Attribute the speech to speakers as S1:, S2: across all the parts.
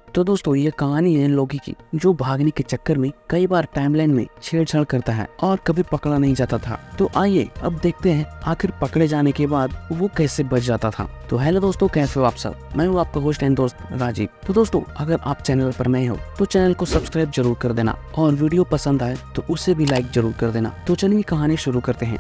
S1: तो दोस्तों ये कहानी है लोकी की, जो भागने के चक्कर में कई बार टाइमलाइन में छेड़छाड़ करता है और कभी पकड़ा नहीं जाता था। तो आइए अब देखते हैं आखिर पकड़े जाने के बाद वो कैसे बच जाता था। तो हेलो दोस्तों, कैसे हो आप सब। मैं हूँ आपका होस्ट एंड दोस्त राजीव। तो दोस्तों अगर आप चैनल पर नए हो तो चैनल को सब्सक्राइब जरूर कर देना और वीडियो पसंद आए तो उसे भी लाइक जरूर कर देना। तो चलिए कहानी शुरू करते हैं।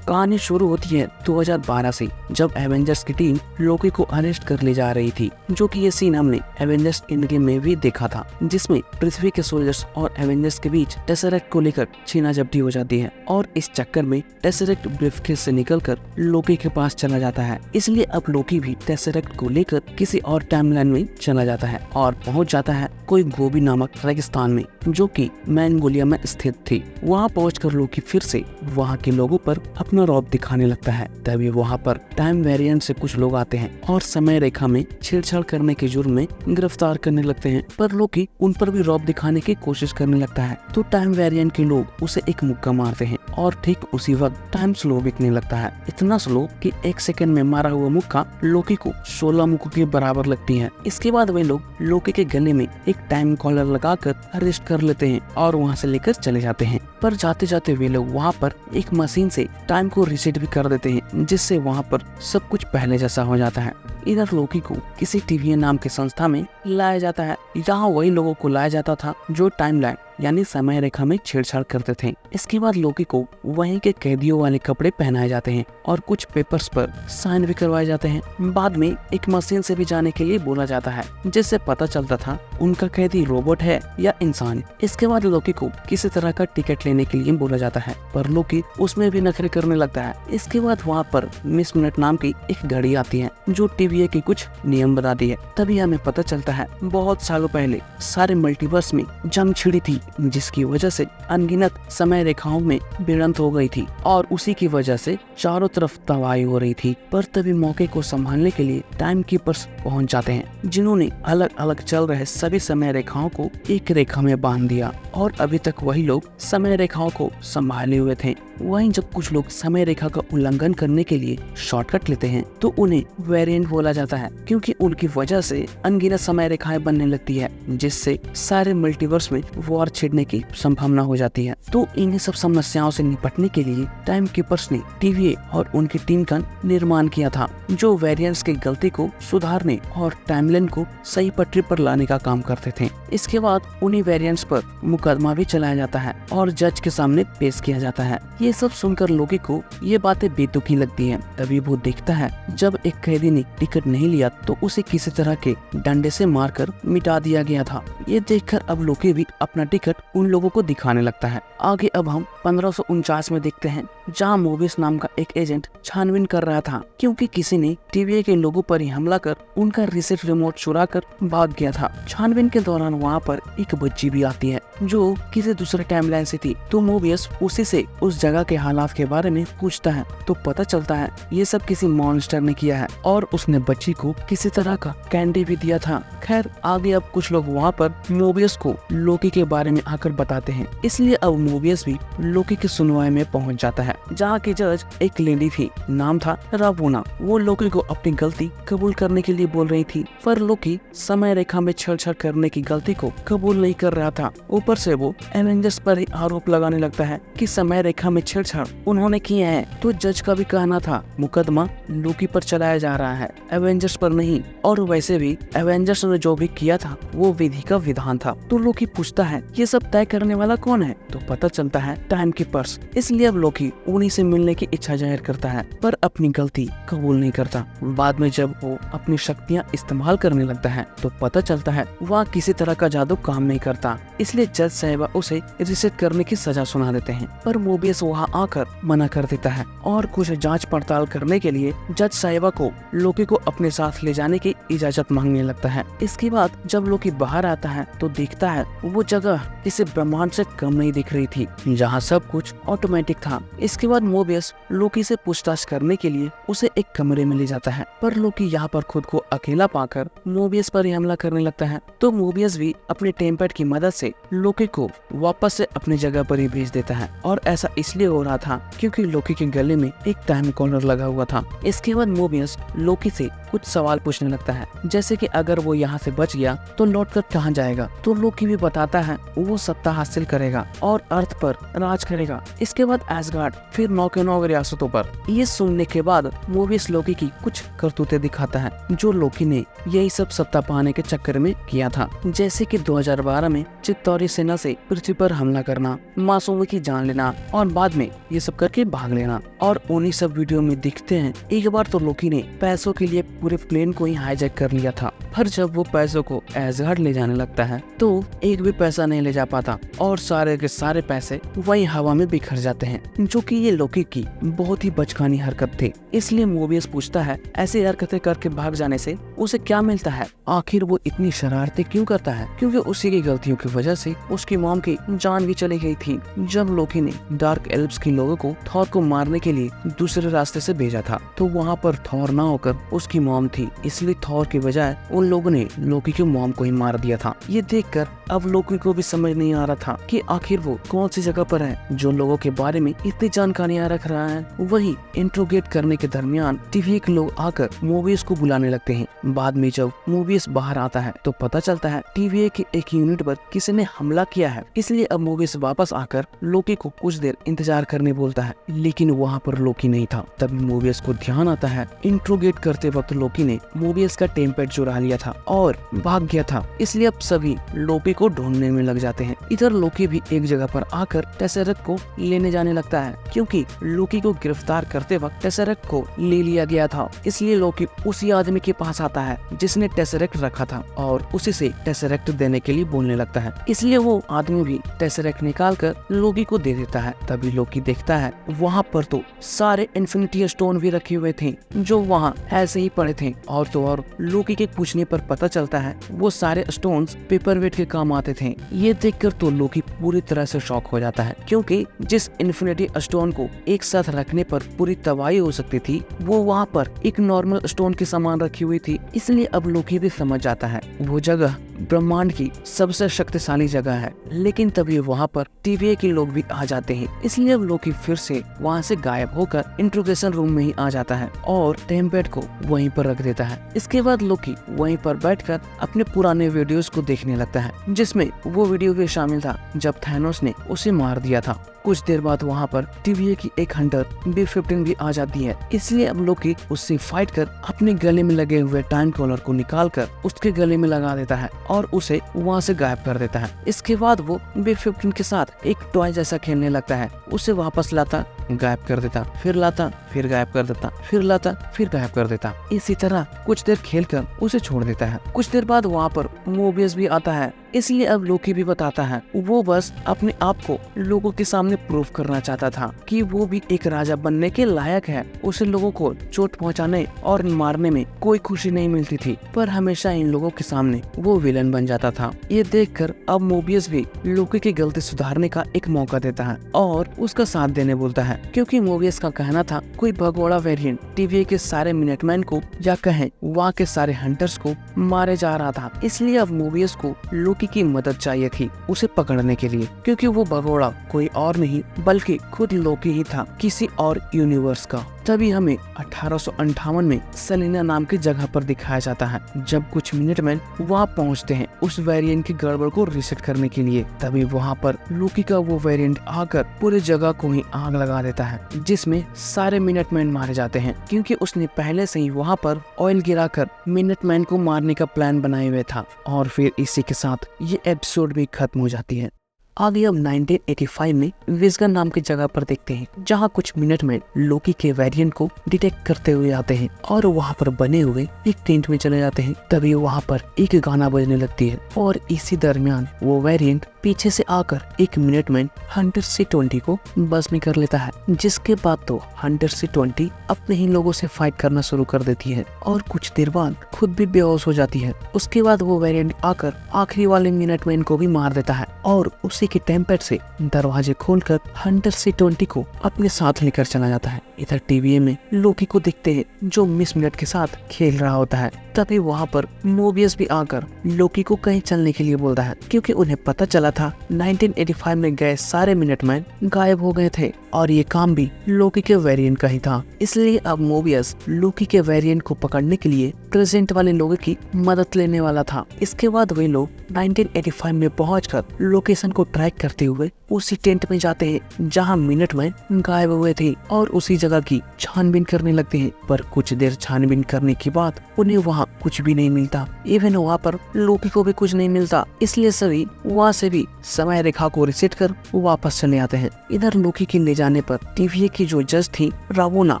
S1: कहानी शुरू होती है 2012 से, जब एवेंजर्स की टीम लोकी को अरेस्ट कर ले जा रही थी, जो कि ये सीन हमने एवेंजर्स एंड गेम में भी देखा था, जिसमें पृथ्वी के सोल्जर्स और एवेंजर्स के बीच टेसरेक्ट को लेकर छीना-झपटी हो जाती है और इस चक्कर में टेसरेक्ट ब्रीफकेस से निकलकर लोकी के पास चला जाता है। इसलिए अब लोकी भी टेसरेक्ट को लेकर किसी और टाइमलाइन में चला जाता है और पहुंच जाता है कोई गोबी नामक रेगिस्तान में, जो कि मंगोलिया में स्थित थी। वहाँ पहुंचकर लोकी फिर से वहाँ के लोगों पर अपना रौब दिखाने लगता है। तभी वहाँ पर टाइम वेरिएंट से कुछ लोग आते हैं और समय रेखा में छेड़छाड़ करने के जुर्म में गिरफ्तार करने लगते हैं, पर लोकी उन पर भी रौब दिखाने की कोशिश करने लगता है। तो टाइम वेरिएंट के लोग उसे एक मुक्का मारते हैं और ठीक उसी वक्त टाइम स्लो बिकने लगता है, इतना स्लो कि 1 सेकंड में मारा हुआ मुक्का लोकी को 16 मुक्कों के बराबर लगती है। इसके बाद वे लोग लोकी के गले में एक टाइम कॉलर लगाकर अरेस्ट कर लेते हैं और वहाँ से लेकर चले जाते हैं। पर जाते जाते वे लोग वहाँ पर एक मशीन से टाइम को रीसेट भी कर देते हैं, जिससे वहाँ पर सब कुछ पहले जैसा हो जाता है। इधर लोकी को किसी टीवीए नाम की संस्था में लाया जाता है। यहाँ वही लोगों को लाया जाता था जो टाइमलाइन यानी समय रेखा में छेड़छाड़ करते थे। इसके बाद लोकी को वहीं के कैदियों वाले कपड़े पहनाए जाते हैं और कुछ पेपर्स पर साइन भी करवाए जाते हैं। बाद में एक मशीन से भी जाने के लिए बोला जाता है, जिससे पता चलता था उनका कैदी रोबोट है या इंसान। इसके बाद लोकी को किसी तरह का टिकट लेने के लिए बोला जाता है, पर लोकी उसमें भी नखरे करने लगता है। इसके बाद वहाँ पर मिस मिनट नाम की एक घड़ी आती है जो टीवीए के कुछ नियम बताती है। तभी हमें पता चलता है बहुत सालों पहले सारे मल्टीवर्स में जंग छिड़ी थी, जिसकी वजह से अनगिनत समय रेखाओं में भिड़ंत हो गई थी और उसी की वजह से चारों तरफ तबाही हो रही थी। पर तभी मौके को संभालने के लिए टाइम कीपर्स पहुंच जाते हैं, जिन्होंने अलग अलग चल रहे सभी समय रेखाओं को एक रेखा में बांध दिया और अभी तक वही लोग समय रेखाओं को संभाले हुए थे। वहीं जब कुछ लोग समय रेखा का उल्लंघन करने के लिए शॉर्टकट लेते हैं तो उन्हें वेरिएंट बोला जाता है, क्योंकि उनकी वजह से अनगिनत समय रेखाएं बनने लगती है, जिससे सारे मल्टीवर्स में वॉर छिड़ने की संभावना हो जाती है। तो इन्हीं सब समस्याओं से निपटने के लिए टाइम कीपर्स ने टीवीए और उनकी टीम का निर्माण किया था, जो वेरिएंट्स की गलती को सुधारने और टाइमलाइन को सही पटरी पर लाने का काम करते थे। इसके बाद उन्हीं वेरिएंट्स पर मुकदमा भी चलाया जाता है और जज के सामने पेश किया जाता है। ये सब सुनकर लोकी को ये बातें बेतुकी लगती हैं। तभी वो देखता है जब एक कैदी ने टिकट नहीं लिया तो उसे किसी तरह के डंडे से मारकर मिटा दिया गया था। ये देखकर अब लोकी भी अपना टिकट उन लोगों को दिखाने लगता है। आगे अब हम 1549 में देखते हैं, जहाँ मोबियस नाम का एक एजेंट छानबीन कर रहा था, क्योंकि किसी ने टीवीए के लोगों पर ही हमला कर उनका रीसेट रिमोट चुरा कर भाग गया था। छानबीन के दौरान वहाँ पर एक बच्ची भी आती है जो किसी दूसरे टाइमलाइन से थी। तो मोबियस उसी से उस जगह के हालात के बारे में पूछता है तो पता चलता है ये सब किसी मॉन्स्टर ने किया है और उसने बच्ची को किसी तरह का कैंडी भी दिया था। खैर आगे अब कुछ लोग वहाँ पर मोबियस को लोकी के बारे में आकर बताते हैं, इसलिए अब मोबियस भी लोकी की सुनवाई में पहुँच जाता है, जहाँ की जज एक लेडी थी, नाम था रावोना। वो लोकी को अपनी गलती कबूल करने के लिए बोल रही थी, पर लोकी समय रेखा में छेड़छाड़ करने की गलती को कबूल नहीं कर रहा था। ऊपर से वो एवेंजर्स पर ही आरोप लगाने लगता है कि समय रेखा में छेड़छाड़ उन्होंने किया है। तो जज का भी कहना था मुकदमा लोकी पर चलाया जा रहा है, एवेंजर्स पर नहीं, और वैसे भी एवेंजर्स ने जो भी किया था वो विधि का विधान था। तो लोकी पूछता है ये सब तय करने वाला कौन है, तो पता चलता है टाइम कीपर्स। इसलिए अब लोकी उन्हीं से मिलने की इच्छा जाहिर करता है, पर अपनी गलती कबूल नहीं करता। बाद में जब वो अपनी शक्तियाँ इस्तेमाल करने लगता है तो पता चलता है वह किसी तरह का जादू काम नहीं करता, इसलिए जज साहिबा उसे रिसेट करने की सजा सुना देते हैं। पर मोबियस वहाँ आकर मना कर देता है और कुछ जांच पड़ताल करने के लिए जज साहिबा को लोकी को अपने साथ ले जाने की इजाजत मांगने लगता है। इसके बाद जब लोकी बाहर आता है तो देखता है वो जगह किसी ब्रह्मांड से कम नहीं दिख रही थी, जहाँ सब कुछ ऑटोमेटिक था। इसके बाद मोबियस लोकी से पूछताछ करने के लिए उसे एक कमरे में ले जाता है, पर लोकी यहाँ पर खुद को अकेला पाकर मोबियस पर ही हमला करने लगता है। तो मोबियस भी अपने टेम्पैड की मदद से लोकी को वापस से अपनी जगह पर ही भेज देता है, और ऐसा इसलिए हो रहा था क्योंकि लोकी के गले में एक टाइम कॉलर लगा हुआ था। इसके बाद मोबियस लोकी से कुछ सवाल पूछने लगता है, जैसे कि अगर वो यहाँ से बच गया तो लौटकर कहाँ जाएगा। तो लोकी भी बताता है वो सत्ता हासिल करेगा और अर्थ पर राज करेगा। इसके बाद एसगार्ड, फिर 9 के 9 रियासतों पर। ये सुनने के बाद मोबियस लोकी की कुछ करतूतें दिखाता है जो लोकी ने यही सब सत्ता पाने के चक्कर में किया था, जैसे कि 2012 में चित्तौरी सेना से पृथ्वी पर हमला करना, मासूमों की जान लेना और बाद में ये सब करके भाग लेना। और उन्हीं सब वीडियो में दिखते हैं एक बार तो लोकी ने पैसों के लिए पूरे प्लेन को ही हाईजैक कर लिया था, पर जब वो पैसों को एसगार्ड ले जाने लगता है तो एक भी पैसा नहीं ले जा पाता और सारे के सारे पैसे वही हवा में बिखर जाते हैं, जो कि ये लोकी की बहुत ही बचकानी हरकत थी। इसलिए मोबियस पूछता है ऐसी हरकतें करके भाग जाने से उसे क्या मिलता है, आखिर वो इतनी शरारतें क्यों करता है, क्योंकि उसी की गलतियों की वजह से उसकी मॉम की जान भी चली गई थी जब लोकी ने डार्क एल्व्स के लोगों को थॉर को मारने के लिए दूसरे रास्ते से भेजा था। तो वहाँ पर थॉर ना होकर उसकी मॉम थी, इसलिए थॉर की बजाय उन लोगों ने लोकी की मॉम को ही मार दिया था। ये देखकर अब लोकी को भी समझ नहीं आ रहा था कि आखिर वो कौन सी जगह पर है जो लोगों के बारे में इतनी जानकारियां रख रहा है। वही इंट्रोगेट करने के दरमियान टीवी के लोग आकर मोबियस को बुलाने लगते हैं। बाद में जब मोबियस बाहर आता है तो पता चलता है टीवी के एक यूनिट पर किसी ने हमला किया है, इसलिए अब मोबियस वापस आकर लोकी को कुछ देर इंतजार करने बोलता है, लेकिन वहाँ पर लोकी नहीं था। तभी मोबियस को ध्यान आता है इंट्रोगेट करते वक्त लोकी ने मोबियस का टेम्पैड चुरा लिया था और भाग गया था, इसलिए अब सभी लोकी को ढूंढने में लग जाते हैं। इधर लोकी भी एक जगह पर आकर टेसेरेक्ट को लेने जाने लगता है, क्योंकि लोकी को गिरफ्तार करते वक्त टेसेरेक्ट को ले लिया गया था, इसलिए लोकी उसी आदमी के पास आता है जिसने टेसेरेक्ट रखा था और उसी से टेसेरेक्ट देने के लिए बोलने लगता है। इसलिए वो आदमी भी टेसेरेक्ट निकाल कर लोकी को दे देता है। तभी लोकी देखता है वहाँ पर तो सारे इन्फिनिटी स्टोन भी रखे हुए थे जो वहाँ ऐसे ही पड़े थे, और तो और लोकी के पूछने पर पता चलता है वो सारे स्टोन्स पेपरवेट के काम आते थे। ये देखकर तो लोकी पूरी तरह से शॉक हो जाता है, क्योंकि जिस इन्फिनिटी स्टोन को एक साथ रखने पर पूरी तबाही हो सकती थी वो वहाँ पर एक नॉर्मल स्टोन के समान रखी हुई थी। इसलिए अब लोकी भी समझ जाता है वो जगह ब्रह्मांड की सबसे शक्तिशाली जगह है। लेकिन तभी वहाँ पर टीवीए के लोग भी आ जाते हैं, इसलिए अब लोकी फिर से वहाँ से गायब होकर इंट्रोगेशन रूम में ही आ जाता है और टेम्पैड को वहीं पर रख देता है। इसके बाद लोकी वहीं पर बैठकर अपने पुराने वीडियोस को देखने लगता है, जिसमें वो वीडियो भी शामिल था जब थैनोस ने उसे मार दिया था। कुछ देर बाद वहाँ पर टीवीए की एक हंटर B-15 भी आ जाती है, इसलिए अब लोकी उससे फाइट कर अपने गले में लगे हुए टाइम कॉलर को निकाल कर उसके गले में लगा देता है और उसे वहाँ से गायब कर देता है। इसके बाद वो B-15 के साथ एक टॉय जैसा खेलने लगता है, उसे वापस लाता, गायब कर देता, फिर लाता, फिर गायब कर देता, फिर लाता, फिर गायब कर देता। इसी तरह कुछ देर खेलकर उसे छोड़ देता है। कुछ देर बाद वहाँ पर मोबियस भी आता है, इसलिए अब लोकी भी बताता है वो बस अपने आप को लोगों के सामने प्रूव करना चाहता था कि वो भी एक राजा बनने के लायक है। उसे लोगों को चोट पहुंचाने और मारने में कोई खुशी नहीं मिलती थी, पर हमेशा इन लोगों के सामने वो विलन बन जाता था। ये देखकर अब मोबियस भी लोकी की गलती सुधारने का एक मौका देता है और उसका साथ देने बोलता है, क्योंकि मोबियस का कहना था कोई भगोड़ा वेरिएंट टीवी के सारे मिनटमैन को या कहें वहाँ के सारे हंटर्स को मारे जा रहा था। इसलिए अब मोबियस को लोकी की मदद चाहिए थी उसे पकड़ने के लिए, क्योंकि वो भगोड़ा कोई और नहीं बल्कि खुद लोकी ही था, किसी और यूनिवर्स का। तभी हमें 1858 में सेलिना नाम की जगह पर दिखाया जाता है, जब कुछ मिनटमैन वहाँ पहुँचते हैं उस वेरिएंट की गड़बड़ को रीसेट करने के लिए। तभी वहाँ पर लोकी का वो वेरिएंट आकर पूरी जगह को ही आग लगा देता है, जिसमें सारे मिनटमैन मारे जाते हैं, क्योंकि उसने पहले से ही वहाँ पर ऑयल गिराकर मिनटमैन को मारने का प्लान बनाए हुए था। और फिर इसी के साथ ये एपिसोड भी खत्म हो जाती है। आगे अब 1985 में विजगन नाम की जगह पर देखते हैं, जहां कुछ मिनटमैन लोकी के वेरिएंट को डिटेक्ट करते हुए आते हैं और वहां पर बने हुए एक टेंट में चले जाते हैं। तभी वहां पर एक गाना बजने लगती है और इसी दरमियान वो वेरिएंट पीछे से आकर एक मिनटमैन हंटर C-20 को बस में कर लेता है, जिसके बाद तो हंटर C-20 अपने ही लोगों से फाइट करना शुरू कर देती है और कुछ देर बाद खुद भी बेहोश हो जाती है। उसके बाद वो वेरिएंट आकर आखिरी वाले मिनटमैन को भी मार देता है और उसी के टेम्पेट से दरवाजे खोलकर हंटर C-20 को अपने साथ लेकर चला जाता है। इधर TVA में लोकी को देखते हैं जो मिस मिनट के साथ खेल रहा होता है। तभी वहाँ पर मोबियस भी आकर लोकी को कहीं चलने के लिए बोलता है, क्योंकि उन्हें पता चला था 1985 में गए सारे मिनटमैन गायब हो गए थे और ये काम भी लोकी के वेरिएंट का ही था। इसलिए अब मोबियस लोकी के वेरिएंट को पकड़ने के लिए प्रेजेंट वाले लोगों की मदद लेने वाला था। इसके बाद वे लोग 1985 में पहुंचकर लोकेशन को ट्रैक करते हुए उसी टेंट में जाते हैं जहां मिनटमैन गायब हुए थे और उसी जगह की छानबीन करने लगते हैं। पर कुछ देर छानबीन करने के बाद उन्हें वहां कुछ भी नहीं मिलता। इवन वहां पर लोकी को भी कुछ नहीं मिलता। इसलिए सभी वहां से भी समय रेखा को रिसेट कर वापस चले आते हैं। इधर लोकी के ले जाने पर TVA की जो जज थी रावोना,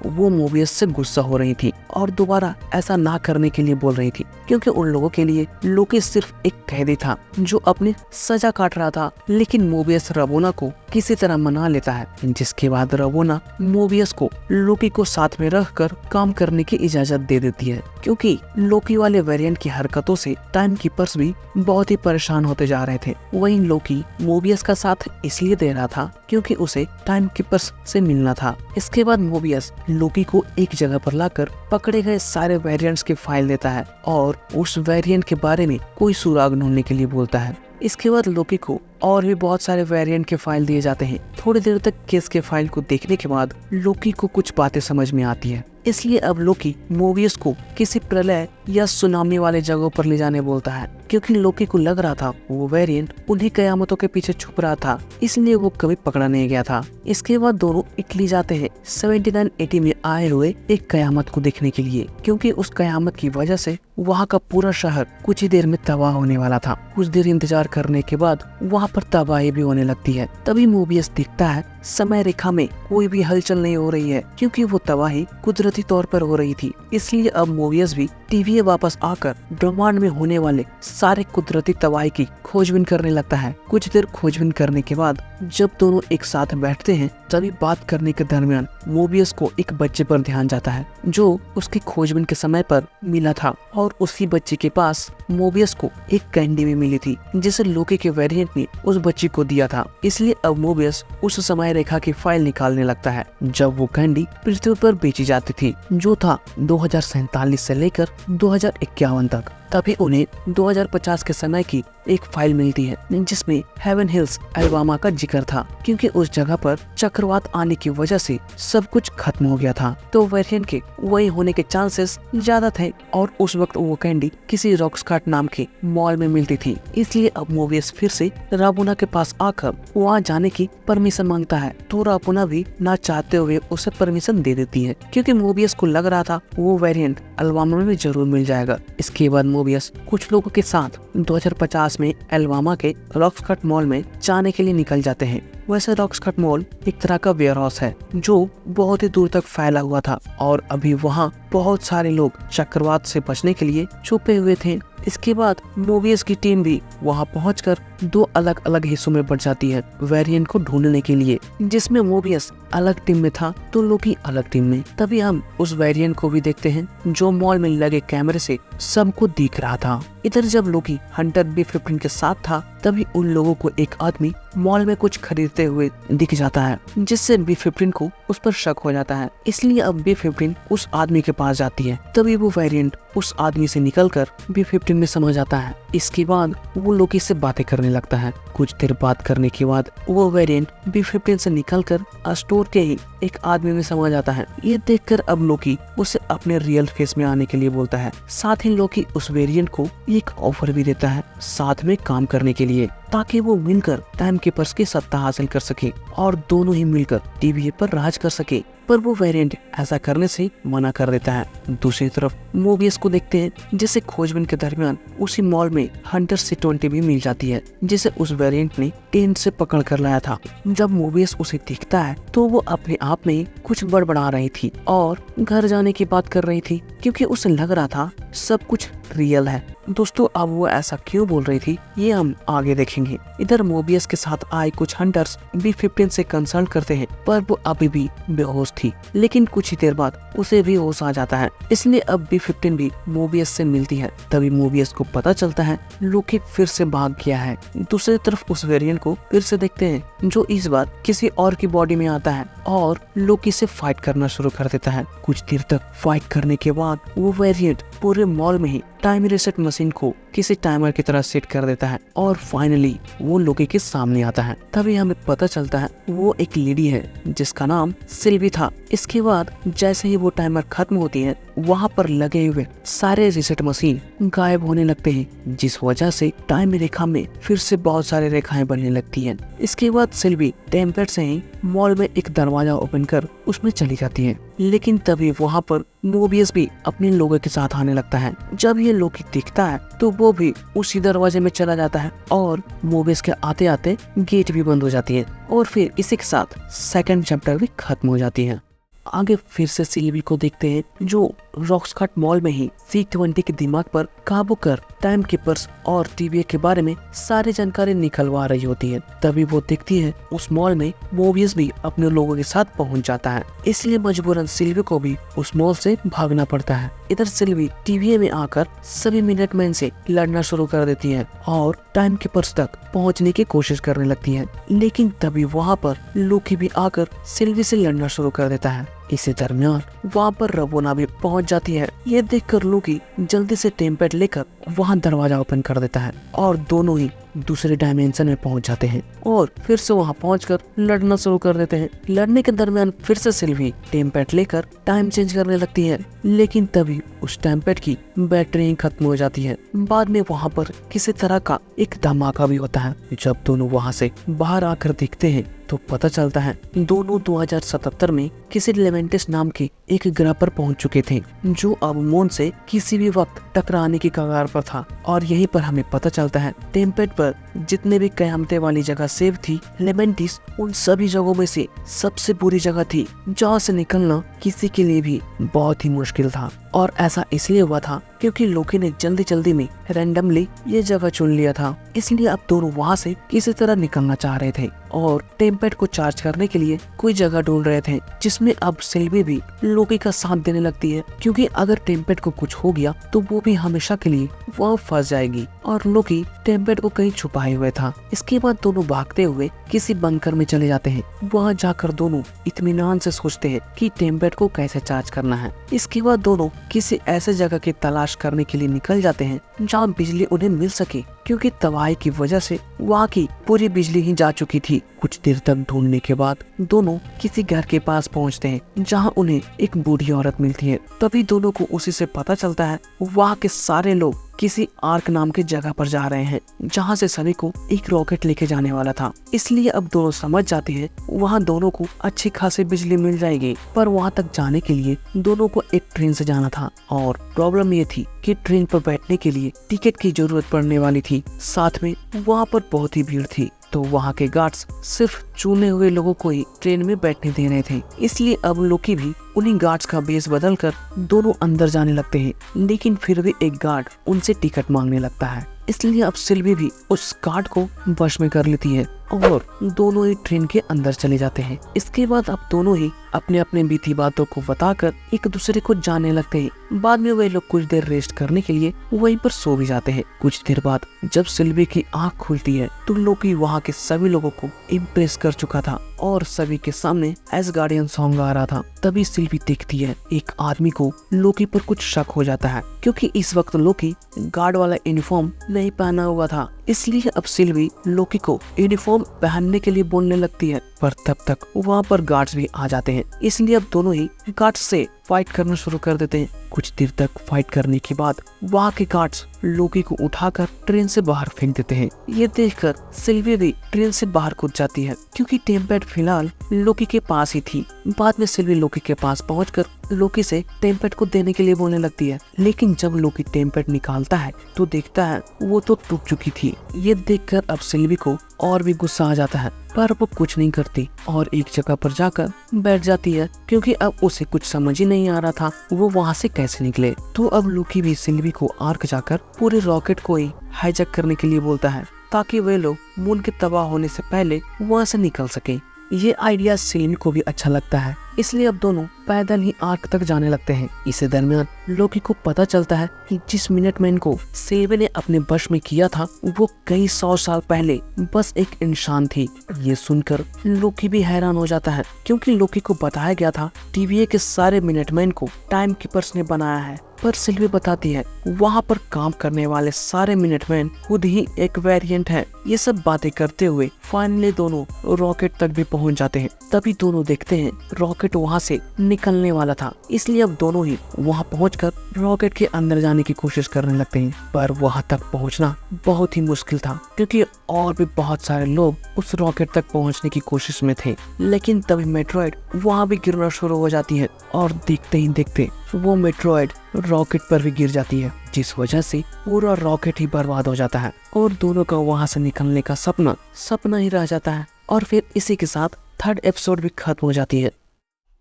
S1: वो मोबियस से गुस्सा हो रही थी और दोबारा ऐसा ना करने के लिए बोल रही थी, क्योंकि उन लोगों के लिए लोकी सिर्फ एक कैदी था जो अपनी सजा काट रहा था। लेकिन मोबियस रावोना को किसी तरह मना लेता है, जिसके बाद रावोना मोबियस को लोकी को साथ में रखकर काम करने की इजाजत दे देती है, क्योंकि लोकी वाले वेरिएंट की हरकतों से टाइम कीपर्स भी बहुत ही परेशान होते जा रहे थे। वहीं लोकी मोबियस का साथ इसलिए दे रहा था क्योंकि उसे टाइम कीपर्स से मिलना था। इसके बाद मोबियस लोकी को एक जगह पर लाकर पकड़े गए सारे वेरिएंट्स की फाइल देता है और उस वेरिएंट के बारे में कोई सुराग ढूंढने के लिए बोलता है। इसके बाद लोकी को और भी बहुत सारे वेरिएंट के फाइल दिए जाते हैं। थोड़ी देर तक केस के फाइल को देखने के बाद लोकी को कुछ बातें समझ में आती है। इसलिए अब लोकी मोबियस को किसी प्रलय या सुनामी वाले जगहों पर ले जाने बोलता है, क्योंकि लोकी को लग रहा था वो वेरिएंट उन्हीं कयामतों के पीछे छुप रहा था, इसलिए वो कभी पकड़ा नहीं गया था। इसके बाद दोनों इटली जाते हैं 7980 में आए हुए एक कयामत को देखने के लिए, क्योंकि उस कयामत की वजह से वहाँ का पूरा शहर कुछ ही देर में तबाह होने वाला था। कुछ देर इंतजार करने के बाद वहाँ पर तबाही भी होने लगती है। तभी मोबियस दिखता है समय रेखा में कोई भी हलचल नहीं हो रही है, क्योंकि वो तबाही कुदरती तौर पर हो रही थी। इसलिए अब मोबियस भी TVA वापस आकर ब्रह्मांड में होने वाले सारे कुदरती तबाही की खोजबीन करने लगता है। कुछ देर खोजबीन करने के बाद जब दोनों एक साथ बैठते हैं, तभी बात करने के दरमियान मोबियस को एक बच्चे पर ध्यान जाता है जो उसकी खोजबीन के समय पर मिला था, और उसी बच्चे के पास मोबियस को एक कैंडी भी मिली थी जिसे लोकी के वेरिएंट ने उस बच्चे को दिया था। इसलिए अब मोबियस उस समय रेखा की फाइल निकालने लगता है जब वो कैंडी पृथ्वी पर बेची जाती थी, जो था 2047 से लेकर 2051 तक। तभी उन्हें 2050 के समय की एक फाइल मिलती है जिसमें हेवन हिल्स अल्बामा का जिक्र था, क्योंकि उस जगह पर चक्रवात आने की वजह से सब कुछ खत्म हो गया था, तो वेरिएंट के वही होने के चांसेस ज्यादा थे। और उस वक्त वो कैंडी किसी रॉकस्कार्ट नाम के मॉल में मिलती थी। इसलिए अब मोबियस फिर से रावोना के पास आकर वहाँ जाने की परमिशन मांगता है, तो रावोना भी ना चाहते हुए उसे परमिशन दे देती है, क्योंकि मोबियस को लग रहा था वो वेरिएंट अल्बामा में जरूर मिल जाएगा। इसके बाद मोबियस कुछ लोगों के साथ 2050 में अल्बामा के रॉकस्कार्ट मॉल में जाने के लिए निकल जाते हैं। वैसे रॉकस्कार्ट मॉल एक तरह का वेयरहाउस है जो बहुत ही दूर तक फैला हुआ था, और अभी वहाँ बहुत सारे लोग चक्रवात से बचने के लिए छुपे हुए थे। इसके बाद मोबियस की टीम भी वहां पहुंचकर दो अलग अलग हिस्सों में बढ़ जाती है वेरिएंट को ढूंढने के लिए, जिसमें मोबियस अलग टीम में था तो लोकी अलग टीम में। तभी हम उस वेरिएंट को भी देखते हैं जो मॉल में लगे कैमरे से सबको दिख रहा था। इधर जब लोकी हंटर B-15 के साथ था, तभी उन लोगों को एक आदमी मॉल में कुछ खरीदते हुए दिख जाता है, जिससे B-15 को उस पर शक हो जाता है। इसलिए अब B-15 उस आदमी के पास जाती है। तभी वो वेरिएंट उस आदमी से निकलकर B-15 में समझ आता है। इसके बाद वो लोकी से बातें करने लगता है। कुछ देर बात करने के बाद वो वेरिएंट B-15 से निकलकर स्टोर के ही एक आदमी में समझ आता है। ये देखकर अब लोकी उसे अपने रियल फेस में आने के लिए बोलता है। साथ ही लोकी उस वेरिएंट को एक ऑफर भी देता है साथ में काम करने के लिए, ताकि वो मिलकर टाइम कीपर्स की सत्ता हासिल कर सके और दोनों ही मिलकर TVA पर राज कर सके। पर वो वेरिएंट ऐसा करने से मना कर देता है। दूसरी तरफ मोबियस को देखते हैं, जिसे खोजबीन के दरमियान उसी मॉल में हंटर C-20 भी मिल जाती है, जिसे उस वेरिएंट ने टेंट से पकड़ कर लाया था। जब मोबियस उसे देखता है तो वो अपने आप में कुछ बड़बड़ा रही थी और घर जाने की बात कर रही थी, क्योंकि उसे लग रहा था सब कुछ रियल है। दोस्तों, अब वो ऐसा क्यों बोल रही थी ये हम आगे देखेंगे। देखेंगे। इधर मोबियस के साथ आए कुछ हंटर्स B-15 से कंसल्ट करते हैं, पर वो अभी भी बेहोश थी। लेकिन कुछ ही देर बाद उसे भी होश आ जाता है, इसलिए अब B-15 भी मोबियस से मिलती है। तभी मोबियस को पता चलता है लोकी फिर से भाग गया है। दूसरी तरफ उस वेरिएंट को फिर से देखते हैं, जो इस बार किसी और की बॉडी में आता है और लोकी से फाइट करना शुरू कर देता है। कुछ देर तक फाइट करने के बाद वो वेरिएंट पूरे मॉल में ही टाइम रीसेट मशीन को किसी टाइमर की तरह सेट कर देता है और फाइनली वो लोकी के सामने आता है। तभी हमें पता चलता है वो एक लेडी है जिसका नाम सिल्वी था। इसके बाद जैसे ही वो टाइमर खत्म होती है, वहाँ पर लगे हुए सारे रीसेट मशीन गायब होने लगते हैं, जिस वजह से टाइम रेखा में फिर से बहुत सारी रेखाएं बनने लगती हैं। इसके बाद सिल्वी टेम्पेट से ही मॉल में एक दरवाजा ओपन कर उसमें चली जाती है। लेकिन तभी वहाँ पर मोबियस भी अपने लोगों के साथ आने लगता है। जब ये लोकी दिखता है तो वो भी उसी दरवाजे में चला जाता है और मोबियस के आते आते गेट भी बंद हो जाती है और फिर इसी के साथ सेकंड चैप्टर भी खत्म हो जाती है। आगे फिर से सिल्वी को देखते हैं, जो रॉक्सकार्ट मॉल में ही C-20 के दिमाग पर काबू कर टाइम कीपर्स और TVA के बारे में सारी जानकारी निकलवा रही होती है। तभी वो देखती है उस मॉल में मोबियस भी अपने लोगों के साथ पहुंच जाता है, इसलिए मजबूरन सिल्वी को भी उस मॉल से भागना पड़ता है। इधर सिल्वी TVA में आकर सभी मिनटमैन से लड़ना शुरू कर देती है और टाइम कीपर्स तक पहुंचने की कोशिश करने लगती है। लेकिन तभी वहाँ पर लोकी भी आकर सिल्वी से लड़ना शुरू कर देता है। इसी दरमियान वहाँ पर रवोना भी पहुंच जाती है। ये देखकर लोकी जल्दी से टेम्पेट लेकर वहाँ दरवाजा ओपन कर देता है और दोनों ही दूसरे डायमेंशन में पहुंच जाते हैं और फिर से वहां पहुंचकर लड़ना शुरू कर देते हैं। लड़ने के दरमियान फिर से सिल्वी टेम्पेट लेकर टाइम चेंज करने लगती है, लेकिन तभी उस टेम्पेट की बैटरी खत्म हो जाती है। बाद में वहां पर किसी तरह का एक धमाका भी होता है। जब दोनों वहां से बाहर आकर देखते हैं तो पता चलता है दोनों 2077 में किसी लेवेंटिस नाम के एक ग्रह पर पहुंच चुके थे, जो अब मून से किसी भी वक्त टकराने की कगार पर था। और यहीं पर हमें पता चलता है टेम्पेट पर जितने भी कयामतें वाली जगह सेव थी, लेवेंटिस उन सभी जगहों में से सबसे बुरी जगह थी, जहाँ से निकलना किसी के लिए भी बहुत ही मुश्किल था। और ऐसा इसलिए हुआ था क्योंकि लोकी ने जल्दी जल्दी में रैंडमली ये जगह चुन लिया था, इसलिए अब दोनों वहाँ से किसी तरह निकलना चाह रहे थे और टेम्पेट को चार्ज करने के लिए कोई जगह ढूंढ रहे थे, जिसमें अब सिल्वी भी लोकी का साथ देने लगती है, क्योंकि अगर टेम्पेट को कुछ हो गया तो वो भी हमेशा के लिए वहाँ फंस जाएगी। और लोकी टेम्पेट को कहीं छुपाए हुए था। इसके बाद दोनों भागते हुए किसी बंकर में चले जाते हैं। वहाँ जाकर दोनों इत्मीनान से सोचते हैं कि टेम्पेट को कैसे चार्ज करना है। इसके बाद दोनों किसी ऐसे जगह की तलाश करने के लिए निकल जाते हैं जहाँ बिजली उन्हें मिल सके, क्योंकि तबाही की वजह से वहाँ की पूरी बिजली ही जा चुकी थी। कुछ देर तक ढूंढने के बाद दोनों किसी घर के पास पहुँचते हैं जहाँ उन्हें एक बूढ़ी औरत मिलती है। तभी दोनों को उसी से पता चलता है वहाँ के सारे लोग किसी आर्क नाम की जगह पर जा रहे हैं, जहाँ से सनी को एक रॉकेट लेके जाने वाला था। इसलिए अब दोनों समझ जाते हैं वहाँ दोनों को अच्छी खासी बिजली मिल जाएगी, पर वहाँ तक जाने के लिए दोनों को एक ट्रेन से जाना था और प्रॉब्लम ये थी कि ट्रेन पर बैठने के लिए टिकट की जरूरत पड़ने वाली थी। साथ में वहाँ पर बहुत ही भीड़ थी, तो वहाँ के गार्ड्स सिर्फ चुने हुए लोगों को ही ट्रेन में बैठने दे रहे थे। इसलिए अब लोकी भी उन्हीं गार्ड्स का बेस बदलकर दोनों अंदर जाने लगते हैं, लेकिन फिर भी एक गार्ड उनसे टिकट मांगने लगता है। इसलिए अब सिल्वी भी उस गार्ड को वश में कर लेती है और दोनों ही ट्रेन के अंदर चले जाते हैं। इसके बाद अब दोनों ही अपने अपने बीती बातों को बताकर एक दूसरे को जानने लगते हैं। बाद में वे लोग कुछ देर रेस्ट करने के लिए वहीं पर सो भी जाते हैं। कुछ देर बाद जब सिल्वी की आंख खुलती है तो लोकी वहाँ के सभी लोगों को इम्प्रेस कर चुका था और सभी के सामने एसगार्डियन सॉन्ग आ रहा था। तभी सिल्वी देखती है एक आदमी को लोकी पर कुछ शक हो जाता है, क्योंकि इस वक्त लोकी गार्ड वाला यूनिफॉर्म नहीं पहना हुआ था। इसलिए अब सिल्वी लोकी को यूनिफॉर्म पहनने के लिए बोलने लगती है, पर तब तक वहाँ पर गार्ड्स भी आ जाते हैं। इसलिए अब दोनों ही गार्ड्स से फाइट करना शुरू कर देते हैं। कुछ देर तक फाइट करने के बाद वहाँ के गार्ड्स लोकी को उठाकर ट्रेन से बाहर फेंक देते हैं। ये देखकर सिल्वी भी ट्रेन से बाहर कूद जाती है, क्योंकि टेम्पेट फिलहाल लोकी के पास ही थी। बाद में सिल्वी लोकी के पास पहुंचकर लोकी से टेम्पेट को देने के लिए बोलने लगती है, लेकिन जब लोकी टेम्पेट निकालता है तो देखता है वो तो टूट चुकी थी। ये देखकर अब सिल्वी को और भी गुस्सा आ जाता है, पर वो कुछ नहीं करती और एक जगह पर जाकर बैठ जाती है, क्योंकि अब उसे कुछ समझ ही नहीं आ रहा था वो वहाँ से कैसे निकले। तो अब लोकी भी सिल्वी को आर्क जाकर पूरे रॉकेट को ही हाईजैक करने के लिए बोलता है, ताकि वे लोग मून के तबाह होने से पहले वहाँ से निकल सके। ये आइडिया सिल्वी को भी अच्छा लगता है, इसलिए अब दोनों पैदल ही आर्क तक जाने लगते हैं। इसी दरमियान लोकी को पता चलता है कि जिस मिनटमैन को सिल्वी ने अपने वश में किया था वो कई 100 साल पहले बस एक इंसान थी। ये सुनकर लोकी भी हैरान हो जाता है, क्योंकि लोकी को बताया गया था टीवीए के सारे मिनटमैन को टाइम कीपर्स ने बनाया है। पर सिल्वी बताती है वहाँ पर काम करने वाले सारे मिनटमैन खुद ही एक वेरिएंट है। ये सब बातें करते हुए फाइनली दोनों रॉकेट तक भी पहुँच जाते हैं। तभी दोनों देखते हैं रॉकेट वहाँ से निकलने वाला था, इसलिए अब दोनों ही वहाँ पहुंचकर रॉकेट के अंदर जाने की कोशिश करने लगते हैं। पर वहाँ तक पहुँचना बहुत ही मुश्किल था, क्योंकि और भी बहुत सारे लोग उस रॉकेट तक पहुँचने की कोशिश में थे। लेकिन तभी मेट्रॉइड वहाँ भी गिरना शुरू हो जाती है और देखते ही देखते वो मेट्रॉइड रॉकेट पर भी गिर जाती है, जिस वजह से पूरा रॉकेट ही बर्बाद हो जाता है और दोनों का वहाँ से निकलने का सपना ही रह जाता है। और फिर इसी के साथ 3rd एपिसोड भी खत्म हो जाती है।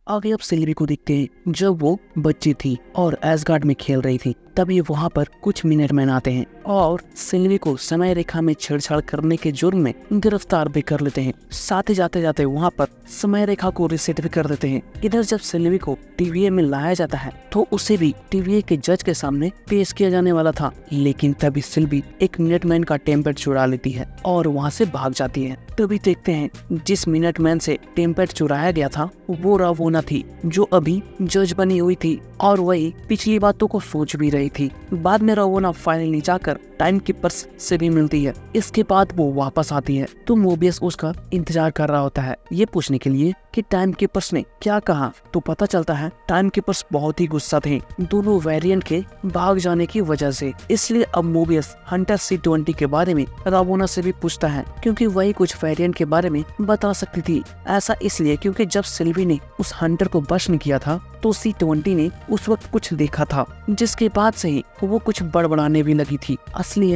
S1: आगे अब सिल्वी को देखते हैं जब वो बच्ची थी और एसगार्ड में खेल रही थी। तभी वहाँ पर कुछ मिनटमैन आते हैं और सिल्वी को समय रेखा में छेड़छाड़ करने के जुर्म में गिरफ्तार भी कर लेते हैं। साथ ही जाते जाते वहाँ पर समय रेखा को रिसेट भी कर देते हैं। इधर जब सिल्वी को टीवीए में लाया जाता है तो उसे भी टीवीए के जज के सामने पेश किया जाने वाला था, लेकिन तभी सिल्वी एक मिनटमैन का टेम्पर चुरा लेती है और वहाँ से भाग जाती है। तभी देखते हैं जिस मिनटमैन से टेम्पर चुराया गया था वो रावोना थी, जो अभी जज बनी हुई थी और वही पिछली बातों को सोच भी रही थी। बाद में रावोना फाइनली जाकर टाइम कीपर्स से भी मिलती है। इसके बाद वो वापस आती है तो मोबियस उसका इंतजार कर रहा होता है, ये पूछने के लिए कि टाइम कीपर्स ने क्या कहा। तो पता चलता है टाइम कीपर्स बहुत ही गुस्सा थे दोनों वेरिएंट के भाग जाने की वजह से। इसलिए अब मोबियस हंटर C-20 के बारे में रावोना से भी पूछता है, क्योंकि वही कुछ वेरिएंट के बारे में बता सकती थी। ऐसा इसलिए क्योंकि जब सिल्वी ने उस हंटर को वश में किया था तो C-20 ने उस वक्त कुछ देखा था, जिसके बाद से ही वो कुछ बड़बड़ाने भी लगी थी, असली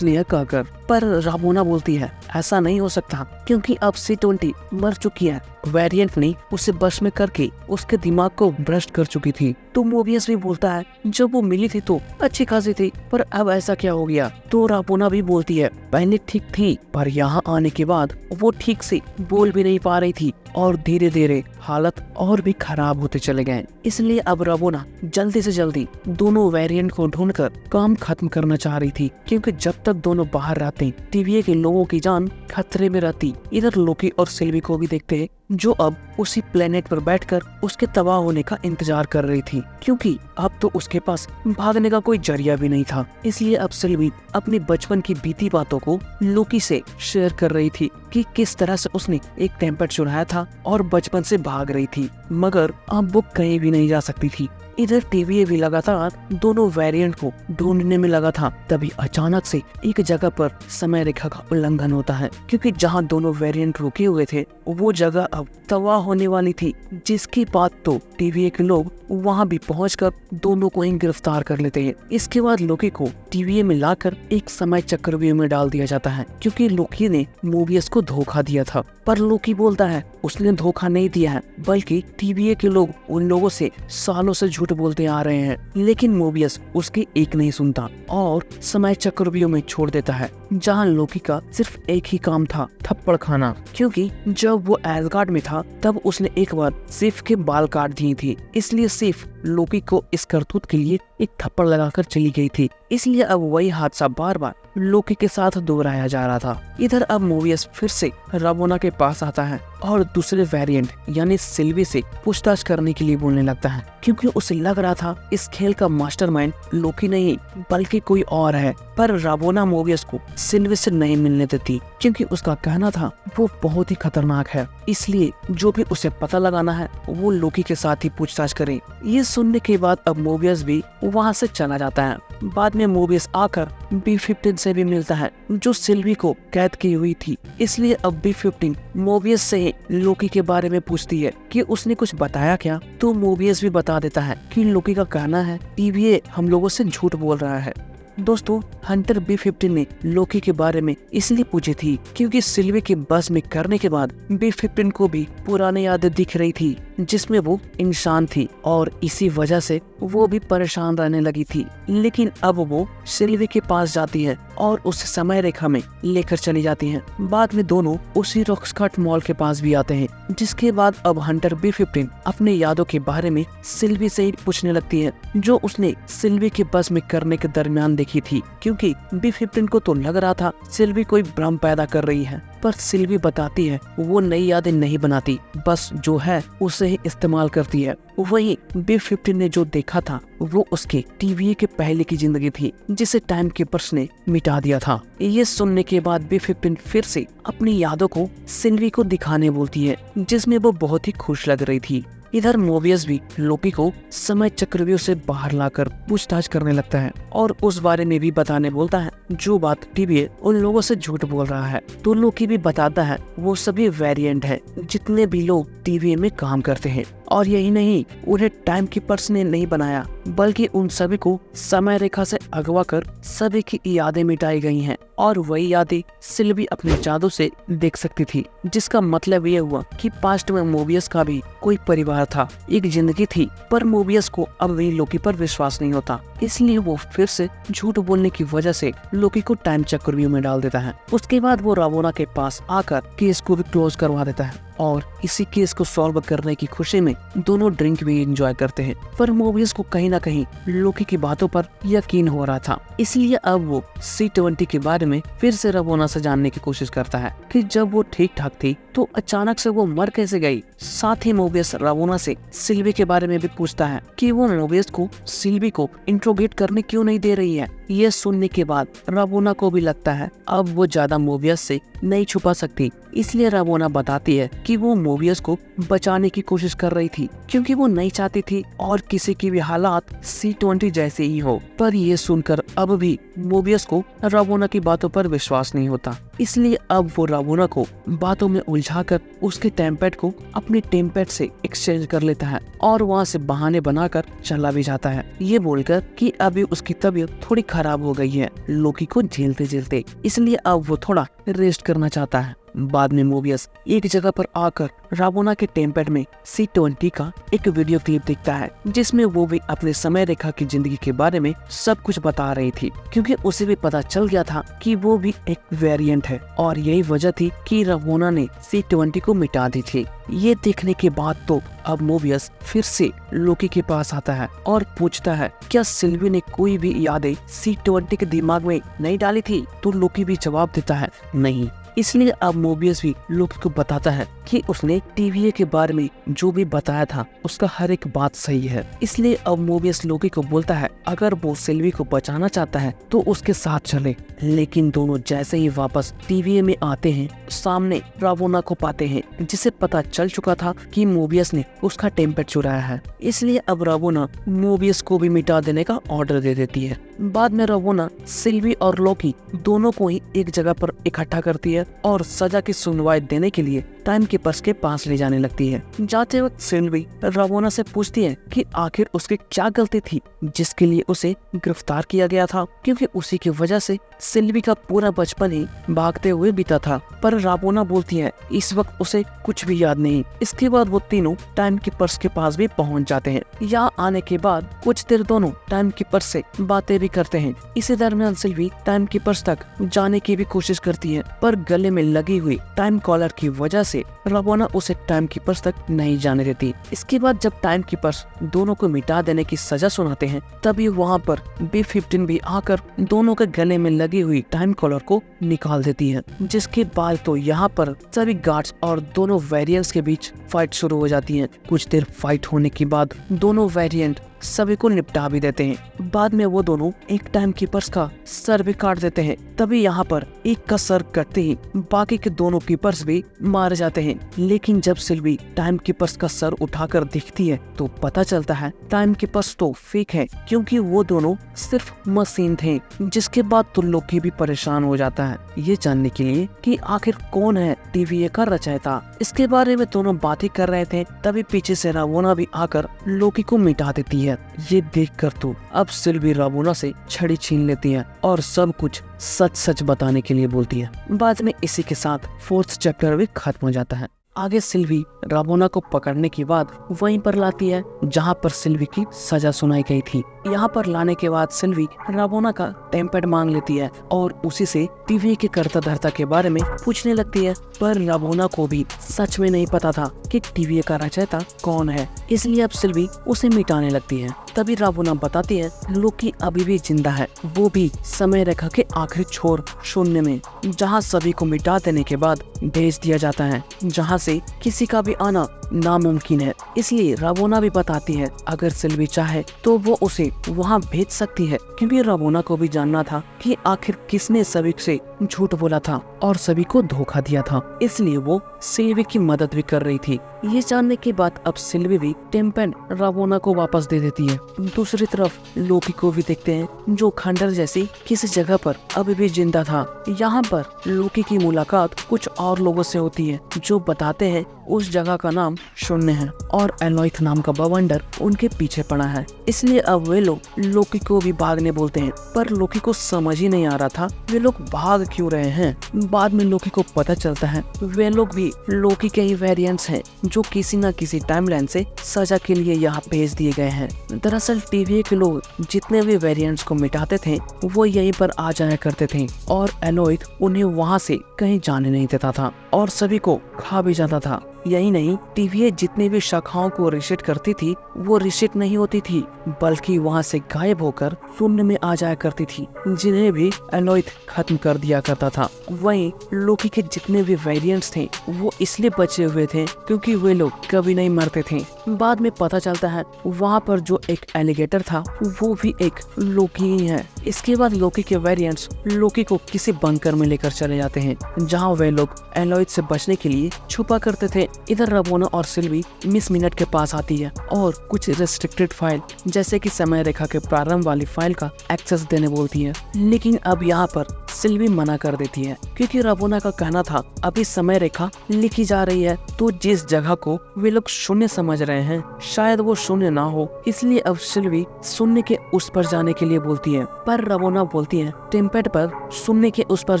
S1: है कहकर। पर रावोना बोलती है ऐसा नहीं हो सकता, क्योंकि अब C-20 मर चुकी है। वेरिएंट ने उसे बश में करके उसके दिमाग को भ्रष्ट कर चुकी थी। तो मोबियस भी बोलता है जब वो मिली थी तो अच्छी खासी थी, पर अब ऐसा क्या हो गया। तो रावोना भी बोलती है पहले ठीक थी, पर यहाँ आने के बाद वो ठीक से बोल भी नहीं पा रही थी और धीरे धीरे हालत और भी खराब होते चले गए। इसलिए अब रावोना जल्दी से जल्दी दोनों वेरिएंट को ढूंढकर काम खत्म करना चाह रही थी, क्योंकि जब तक दोनों बाहर रहते टीवीए के लोगों की जान खतरे में रहती। इधर लोकी और सिल्वी को भी देखते हैं जो अब उसी प्लेनेट पर बैठकर उसके तबाह होने का इंतजार कर रही थी, क्योंकि अब तो उसके पास भागने का कोई जरिया भी नहीं था। इसलिए अब सिल्वी अपने बचपन की बीती बातों को लोकी से शेयर कर रही थी कि किस तरह से उसने एक टेम्पर चुराया था और बचपन से भाग रही थी, मगर अब वो कहीं भी नहीं जा सकती थी। इधर टीवीए भी लगातार दोनों वेरिएंट को ढूंढने में लगा था। तभी अचानक से एक जगह पर समय रेखा का उल्लंघन होता है, क्योंकि जहां दोनों वेरिएंट रुके हुए थे वो जगह अब तबाह होने वाली थी, जिसकी बात तो टीवीए के लोग वहां भी पहुंचकर दोनों को ही गिरफ्तार कर लेते हैं। इसके बाद लोकी को टीवीए में लाकर एक समय चक्रव्यूह में डाल दिया जाता है, क्योंकि लोकी ने मोबियस को धोखा दिया था। पर लोकी बोलता है उसने धोखा नहीं दिया है, बल्कि टीवीए के लोग उन लोगों से सालों से झूठ बोलते आ रहे हैं। लेकिन मोबियस उसकी एक नहीं सुनता और समय चक्रव्यूह में छोड़ देता है, जहां लोकी का सिर्फ एक ही काम था, थप्पड़ खाना। क्योंकि जब वो एसगार्ड में था तब उसने एक बार सिफ के बाल काट दिए थे, इसलिए सिफ लोकी को इस करतूत के लिए एक थप्पड़ लगाकर चली गई थी। इसलिए अब वही हादसा बार बार लोकी के साथ दोहराया जा रहा था। इधर अब मोबियस फिर से रावोना के पास आता है और दूसरे वेरिएंट यानी सिल्वी से पूछताछ करने के लिए बोलने लगता है, क्योंकि उसे लग रहा था इस खेल का मास्टरमाइंड लोकी नहीं बल्कि कोई और है। पर रावोना मोबियस को सिल्वी से नहीं मिलने देती, क्योंकि उसका कहना था वो बहुत ही खतरनाक है, इसलिए जो भी उसे पता लगाना है वो लोकी के साथ ही पूछताछ करे। ये सुनने के बाद अब मोबियस भी वहाँ से चला जाता है। बाद में मोबियस आकर B-15 से भी मिलता है, जो सिल्वी को कैद की हुई थी। इसलिए अब B-15 मोबियस से लोकी के बारे में पूछती है कि उसने कुछ बताया क्या। तो मोबियस भी बता देता है कि लोकी का कहना है टीवीए हम लोगों से झूठ बोल रहा है। दोस्तों, हंटर B-15 ने लोकी के बारे में इसलिए पूछी थी क्योंकि सिल्वी के बस में करने के बाद B-15 को भी पुरानी यादें दिख रही थी। जिसमें वो इंसान थी और इसी वजह से वो भी परेशान रहने लगी थी। लेकिन अब वो सिल्वी के पास जाती है और उस समय रेखा में लेकर चली जाती है। बाद में दोनों उसी रॉकस्कॉट मॉल के पास भी आते हैं, जिसके बाद अब हंटर B-15 अपने यादों के बारे में सिल्वी से ही पूछने लगती है, जो उसने सिल्वी के बस में करने के दरमियान देखी थी। क्योंकि B-15 को तो लग रहा था सिल्वी कोई भ्रम पैदा कर रही है, पर सिल्वी बताती है वो नई यादें नहीं बनाती, बस जो है उसे ही इस्तेमाल करती है। वहीं B-15 ने जो देखा था वो उसके TVA के पहले की जिंदगी थी, जिसे टाइम कीपर्स ने मिटा दिया था। ये सुनने के बाद B-15 फिर से अपनी यादों को सिल्वी को दिखाने बोलती है, जिसमें वो बहुत ही खुश लग रही थी। इधर मोबियस भी लोकी को समय चक्रव्यूह से बाहर लाकर पूछताछ करने लगता है और उस बारे में भी बताने बोलता है जो बात TVA उन लोगों से झूठ बोल रहा है। तो लोकी भी बताता है वो सभी वेरिएंट है जितने भी लोग TVA में काम करते हैं, और यही नहीं, उन्हें टाइम कीपर्स ने नहीं बनाया, बल्कि उन सभी को समय रेखा से अगवा कर सभी की यादें मिटाई गई हैं, और वही यादें सिल्वी अपने जादू से देख सकती थी। जिसका मतलब ये हुआ कि पास्ट में मोबियस का भी कोई परिवार था, एक जिंदगी थी, पर मोबियस को अब भी लोकी पर विश्वास नहीं होता, इसलिए वो फिर से झूठ बोलने की वजह से लोकी को टाइम चक्रव्यूह में डाल देता है। उसके बाद वो रावोना के पास आकर केस को भी क्लोज करवा देता है और इसी केस को सॉल्व करने की खुशी में दोनों ड्रिंक भी एंजॉय करते हैं। पर मोबियस को कहीं ना कहीं लोकी की बातों पर यकीन हो रहा था, इसलिए अब वो C-20 के बारे में फिर से रावोना से जानने की कोशिश करता है कि जब वो ठीक ठाक थी तो अचानक से वो मर कैसे गई। साथ ही मोबियस रावोना से सिल्वी के बारे में भी पूछता है कि वो मोबियस को सिल्वी को इंट्रोगेट करने क्यों नहीं दे रही है। ये सुनने के बाद रावोना को भी लगता है अब वो ज्यादा मोबियस से नहीं छुपा सकती, इसलिए रावोना बताती है कि वो मोबियस को बचाने की कोशिश कर रही थी, क्योंकि वो नहीं चाहती थी और किसी की भी हालात C-20 जैसे ही हो। पर ये सुनकर अब भी मोबियस को रावोना की बातों पर विश्वास नहीं होता, इसलिए अब वो रावोना को बातों में उलझाकर उसके टेम्पैड को अपने टेम्पैड से एक्सचेंज कर लेता है और वहाँ से बहाने बनाकर चला भी जाता है, ये बोलकर कि अभी उसकी तबीयत थोड़ी खराब हो गई है लोकी को झेलते झेलते, इसलिए अब वो थोड़ा रेस्ट करना चाहता है। बाद में मोबियस एक जगह पर आकर रावोना के टेम्पैड में C-20 का एक वीडियो क्लिप दिखता है, जिसमें वो भी अपने समय रेखा की जिंदगी के बारे में सब कुछ बता रही थी, क्योंकि उसे भी पता चल गया था कि वो भी एक वेरिएंट है, और यही वजह थी कि रावोना ने C-20 को मिटा दी थी। ये देखने के बाद तो अब मोबियस फिर से लोकी के पास आता है और पूछता है क्या सिल्वी ने कोई भी यादें C-20 के दिमाग में नहीं डाली थी। तो लोकी भी जवाब देता है नहीं, इसलिए अब मोबियस भी लोकी को बताता है कि उसने TVA के बारे में जो भी बताया था उसका हर एक बात सही है। इसलिए अब मोबियस लोकी को बोलता है अगर वो सिल्वी को बचाना चाहता है तो उसके साथ चले। लेकिन दोनों जैसे ही वापस TVA में आते हैं सामने रावोना को पाते हैं, जिसे पता चल चुका था कि मोबियस ने उसका टेम्पैड चुराया है। इसलिए अब रावोना मोबियस को भी मिटा देने का ऑर्डर दे देती है। बाद में रावोना सिल्वी और लोकी दोनों को ही एक जगह पर इकट्ठा करती है और सजा की सुनवाई देने के लिए टाइम कीपर्स के पास ले जाने लगती है। जाते वक्त सिल्वी रावोना से पूछती है कि आखिर उसकी क्या गलती थी जिसके लिए उसे गिरफ्तार किया गया था, क्योंकि उसी की वजह से सिल्वी का पूरा बचपन ही भागते हुए बीता था। पर रावोना बोलती है इस वक्त उसे कुछ भी याद नहीं। इसके बाद वो तीनों टाइम कीपर्स के पास भी पहुंच जाते हैं। यहाँ आने के बाद कुछ देर दोनों टाइम कीपर्स से बातें भी करते हैं। इसी दरमियान सिल्वी टाइम कीपर्स तक जाने की भी कोशिश करती है, पर गले में लगी हुई टाइम कॉलर की वजह से रावोना उसे टाइम कीपर्स तक नहीं जाने देती। इसके बाद जब टाइम कीपर्स दोनों को मिटा देने की सजा सुनाते हैं तभी वहाँ पर B-15 भी आकर दोनों के गले में लगी हुई टाइम कॉलर को निकाल देती है। जिसके बाद तो यहाँ पर सभी गार्ड्स और दोनों वेरिएंट्स के बीच फाइट शुरू हो जाती है। कुछ देर फाइट होने के बाद दोनों वेरिएंट सभी को निपटा भी देते हैं। बाद में वो दोनों एक टाइम कीपर्स का सर भी काट देते हैं। तभी यहाँ पर एक का सर कटते ही बाकी के दोनों कीपर्स भी मारे जाते हैं। लेकिन जब सिल्वी टाइम कीपर्स का सर उठाकर देखती है तो पता चलता है टाइम कीपर्स तो फेक है, क्योंकि वो दोनों सिर्फ मशीन थे। जिसके बाद तो लोकी भी परेशान हो जाता है ये जानने के लिए कि आखिर कौन है TVA का रचयिता। इसके बारे में दोनों बातें कर रहे थे तभी पीछे से रावोना भी आकर लोकी को मिटा देती है। ये देखकर तो अब सिल्वी रावोना से छड़ी छीन लेती है और सब कुछ सच सच बताने के लिए बोलती है। बाद में इसी के साथ 4th चैप्टर भी खत्म हो जाता है। आगे सिल्वी रावोना को पकड़ने के बाद वहीं पर लाती है जहां पर सिल्वी की सजा सुनाई गई थी। यहाँ पर लाने के बाद सिल्वी रावोना का टेम्पेड मांग लेती है और उसी से टीवीए के कर्ता धर्ता के बारे में पूछने लगती है। पर रावोना को भी सच में नहीं पता था कि टीवीए का रचयिता कौन है, इसलिए अब सिल्वी उसे मिटाने लगती है। तभी रावोना बताती है लोकी अभी भी जिंदा है, वो भी समय रेखा के आखिरी छोर शून्य में, जहाँ सभी को मिटा देने के बाद भेज दिया जाता है, जहाँ से किसी का भी आना नामुमकिन है। इसलिए रावोना भी बताती है अगर सिल्वी चाहे तो वो उसे वहाँ भेज सकती है, क्योंकि रावोना को भी जानना था कि आखिर किसने सभी से झूठ बोला था और सभी को धोखा दिया था, इसलिए वो सिल्वी की मदद भी कर रही थी। ये जानने के बाद अब सिल्वी भी टेम्पेड रावोना को वापस दे देती है। दूसरी तरफ लोकी को भी देखते हैं जो खंडर जैसी किसी जगह पर अभी भी जिंदा था। यहाँ पर लोकी की मुलाकात कुछ और लोगों से होती है जो बताते हैं उस जगह का नाम शून्य है और एलोइथ नाम का बवंडर उनके पीछे पड़ा है। इसलिए अब वे लोग लोकी को भी भागने बोलते हैं, पर लोकी को समझ ही नहीं आ रहा था वे लोग भाग क्यों रहे हैं। बाद में लोकी को पता चलता है वे लोग भी लोकी के ही वेरिएंट्स हैं जो किसी न किसी टाइमलाइन से सजा के लिए यहाँ भेज दिए गए हैं। दरअसल टीवीए के लोग जितने भी वेरिएंट्स को मिटाते थे वो यहीं पर आ जाया करते थे और एलोइथ उन्हें वहाँ से कहीं जाने नहीं देता था और सभी को खा भी जाता था। यही नहीं, टीवीए जितने भी शाखाओं को रिसेट करती थी वो रिसेट नहीं होती थी, बल्कि वहाँ से गायब होकर शून्य में आ जाया करती थी, जिन्हें भी एलोइथ खत्म कर दिया करता था। वहीं लोकी के जितने भी वेरिएंट्स थे वो इसलिए बचे हुए थे क्योंकि वे लोग कभी नहीं मरते थे। बाद में पता चलता है वहाँ पर जो एक एलिगेटर था वो भी एक लोकी ही है। इसके बाद लोकी के वेरिएंट्स लोकी को किसी बंकर में लेकर चले जाते हैं जहाँ वे लोग एलोइथ से बचने के लिए छुपा करते थे। इधर रावोना और सिल्वी मिस मिनट के पास आती है और कुछ रेस्ट्रिक्टेड फाइल जैसे कि समय रेखा के प्रारंभ वाली फाइल का एक्सेस देने बोलती है, लेकिन अब यहाँ पर सिल्वी मना कर देती है क्योंकि रावोना का कहना था अभी समय रेखा लिखी जा रही है, तो जिस जगह को वे लोग शून्य समझ रहे हैं शायद वो शून्य ना हो, इसलिए अब सिल्वी शून्य के उस पर जाने के लिए बोलती है। पर रावोना बोलती है टेम्पेड पर शून्य के उस पर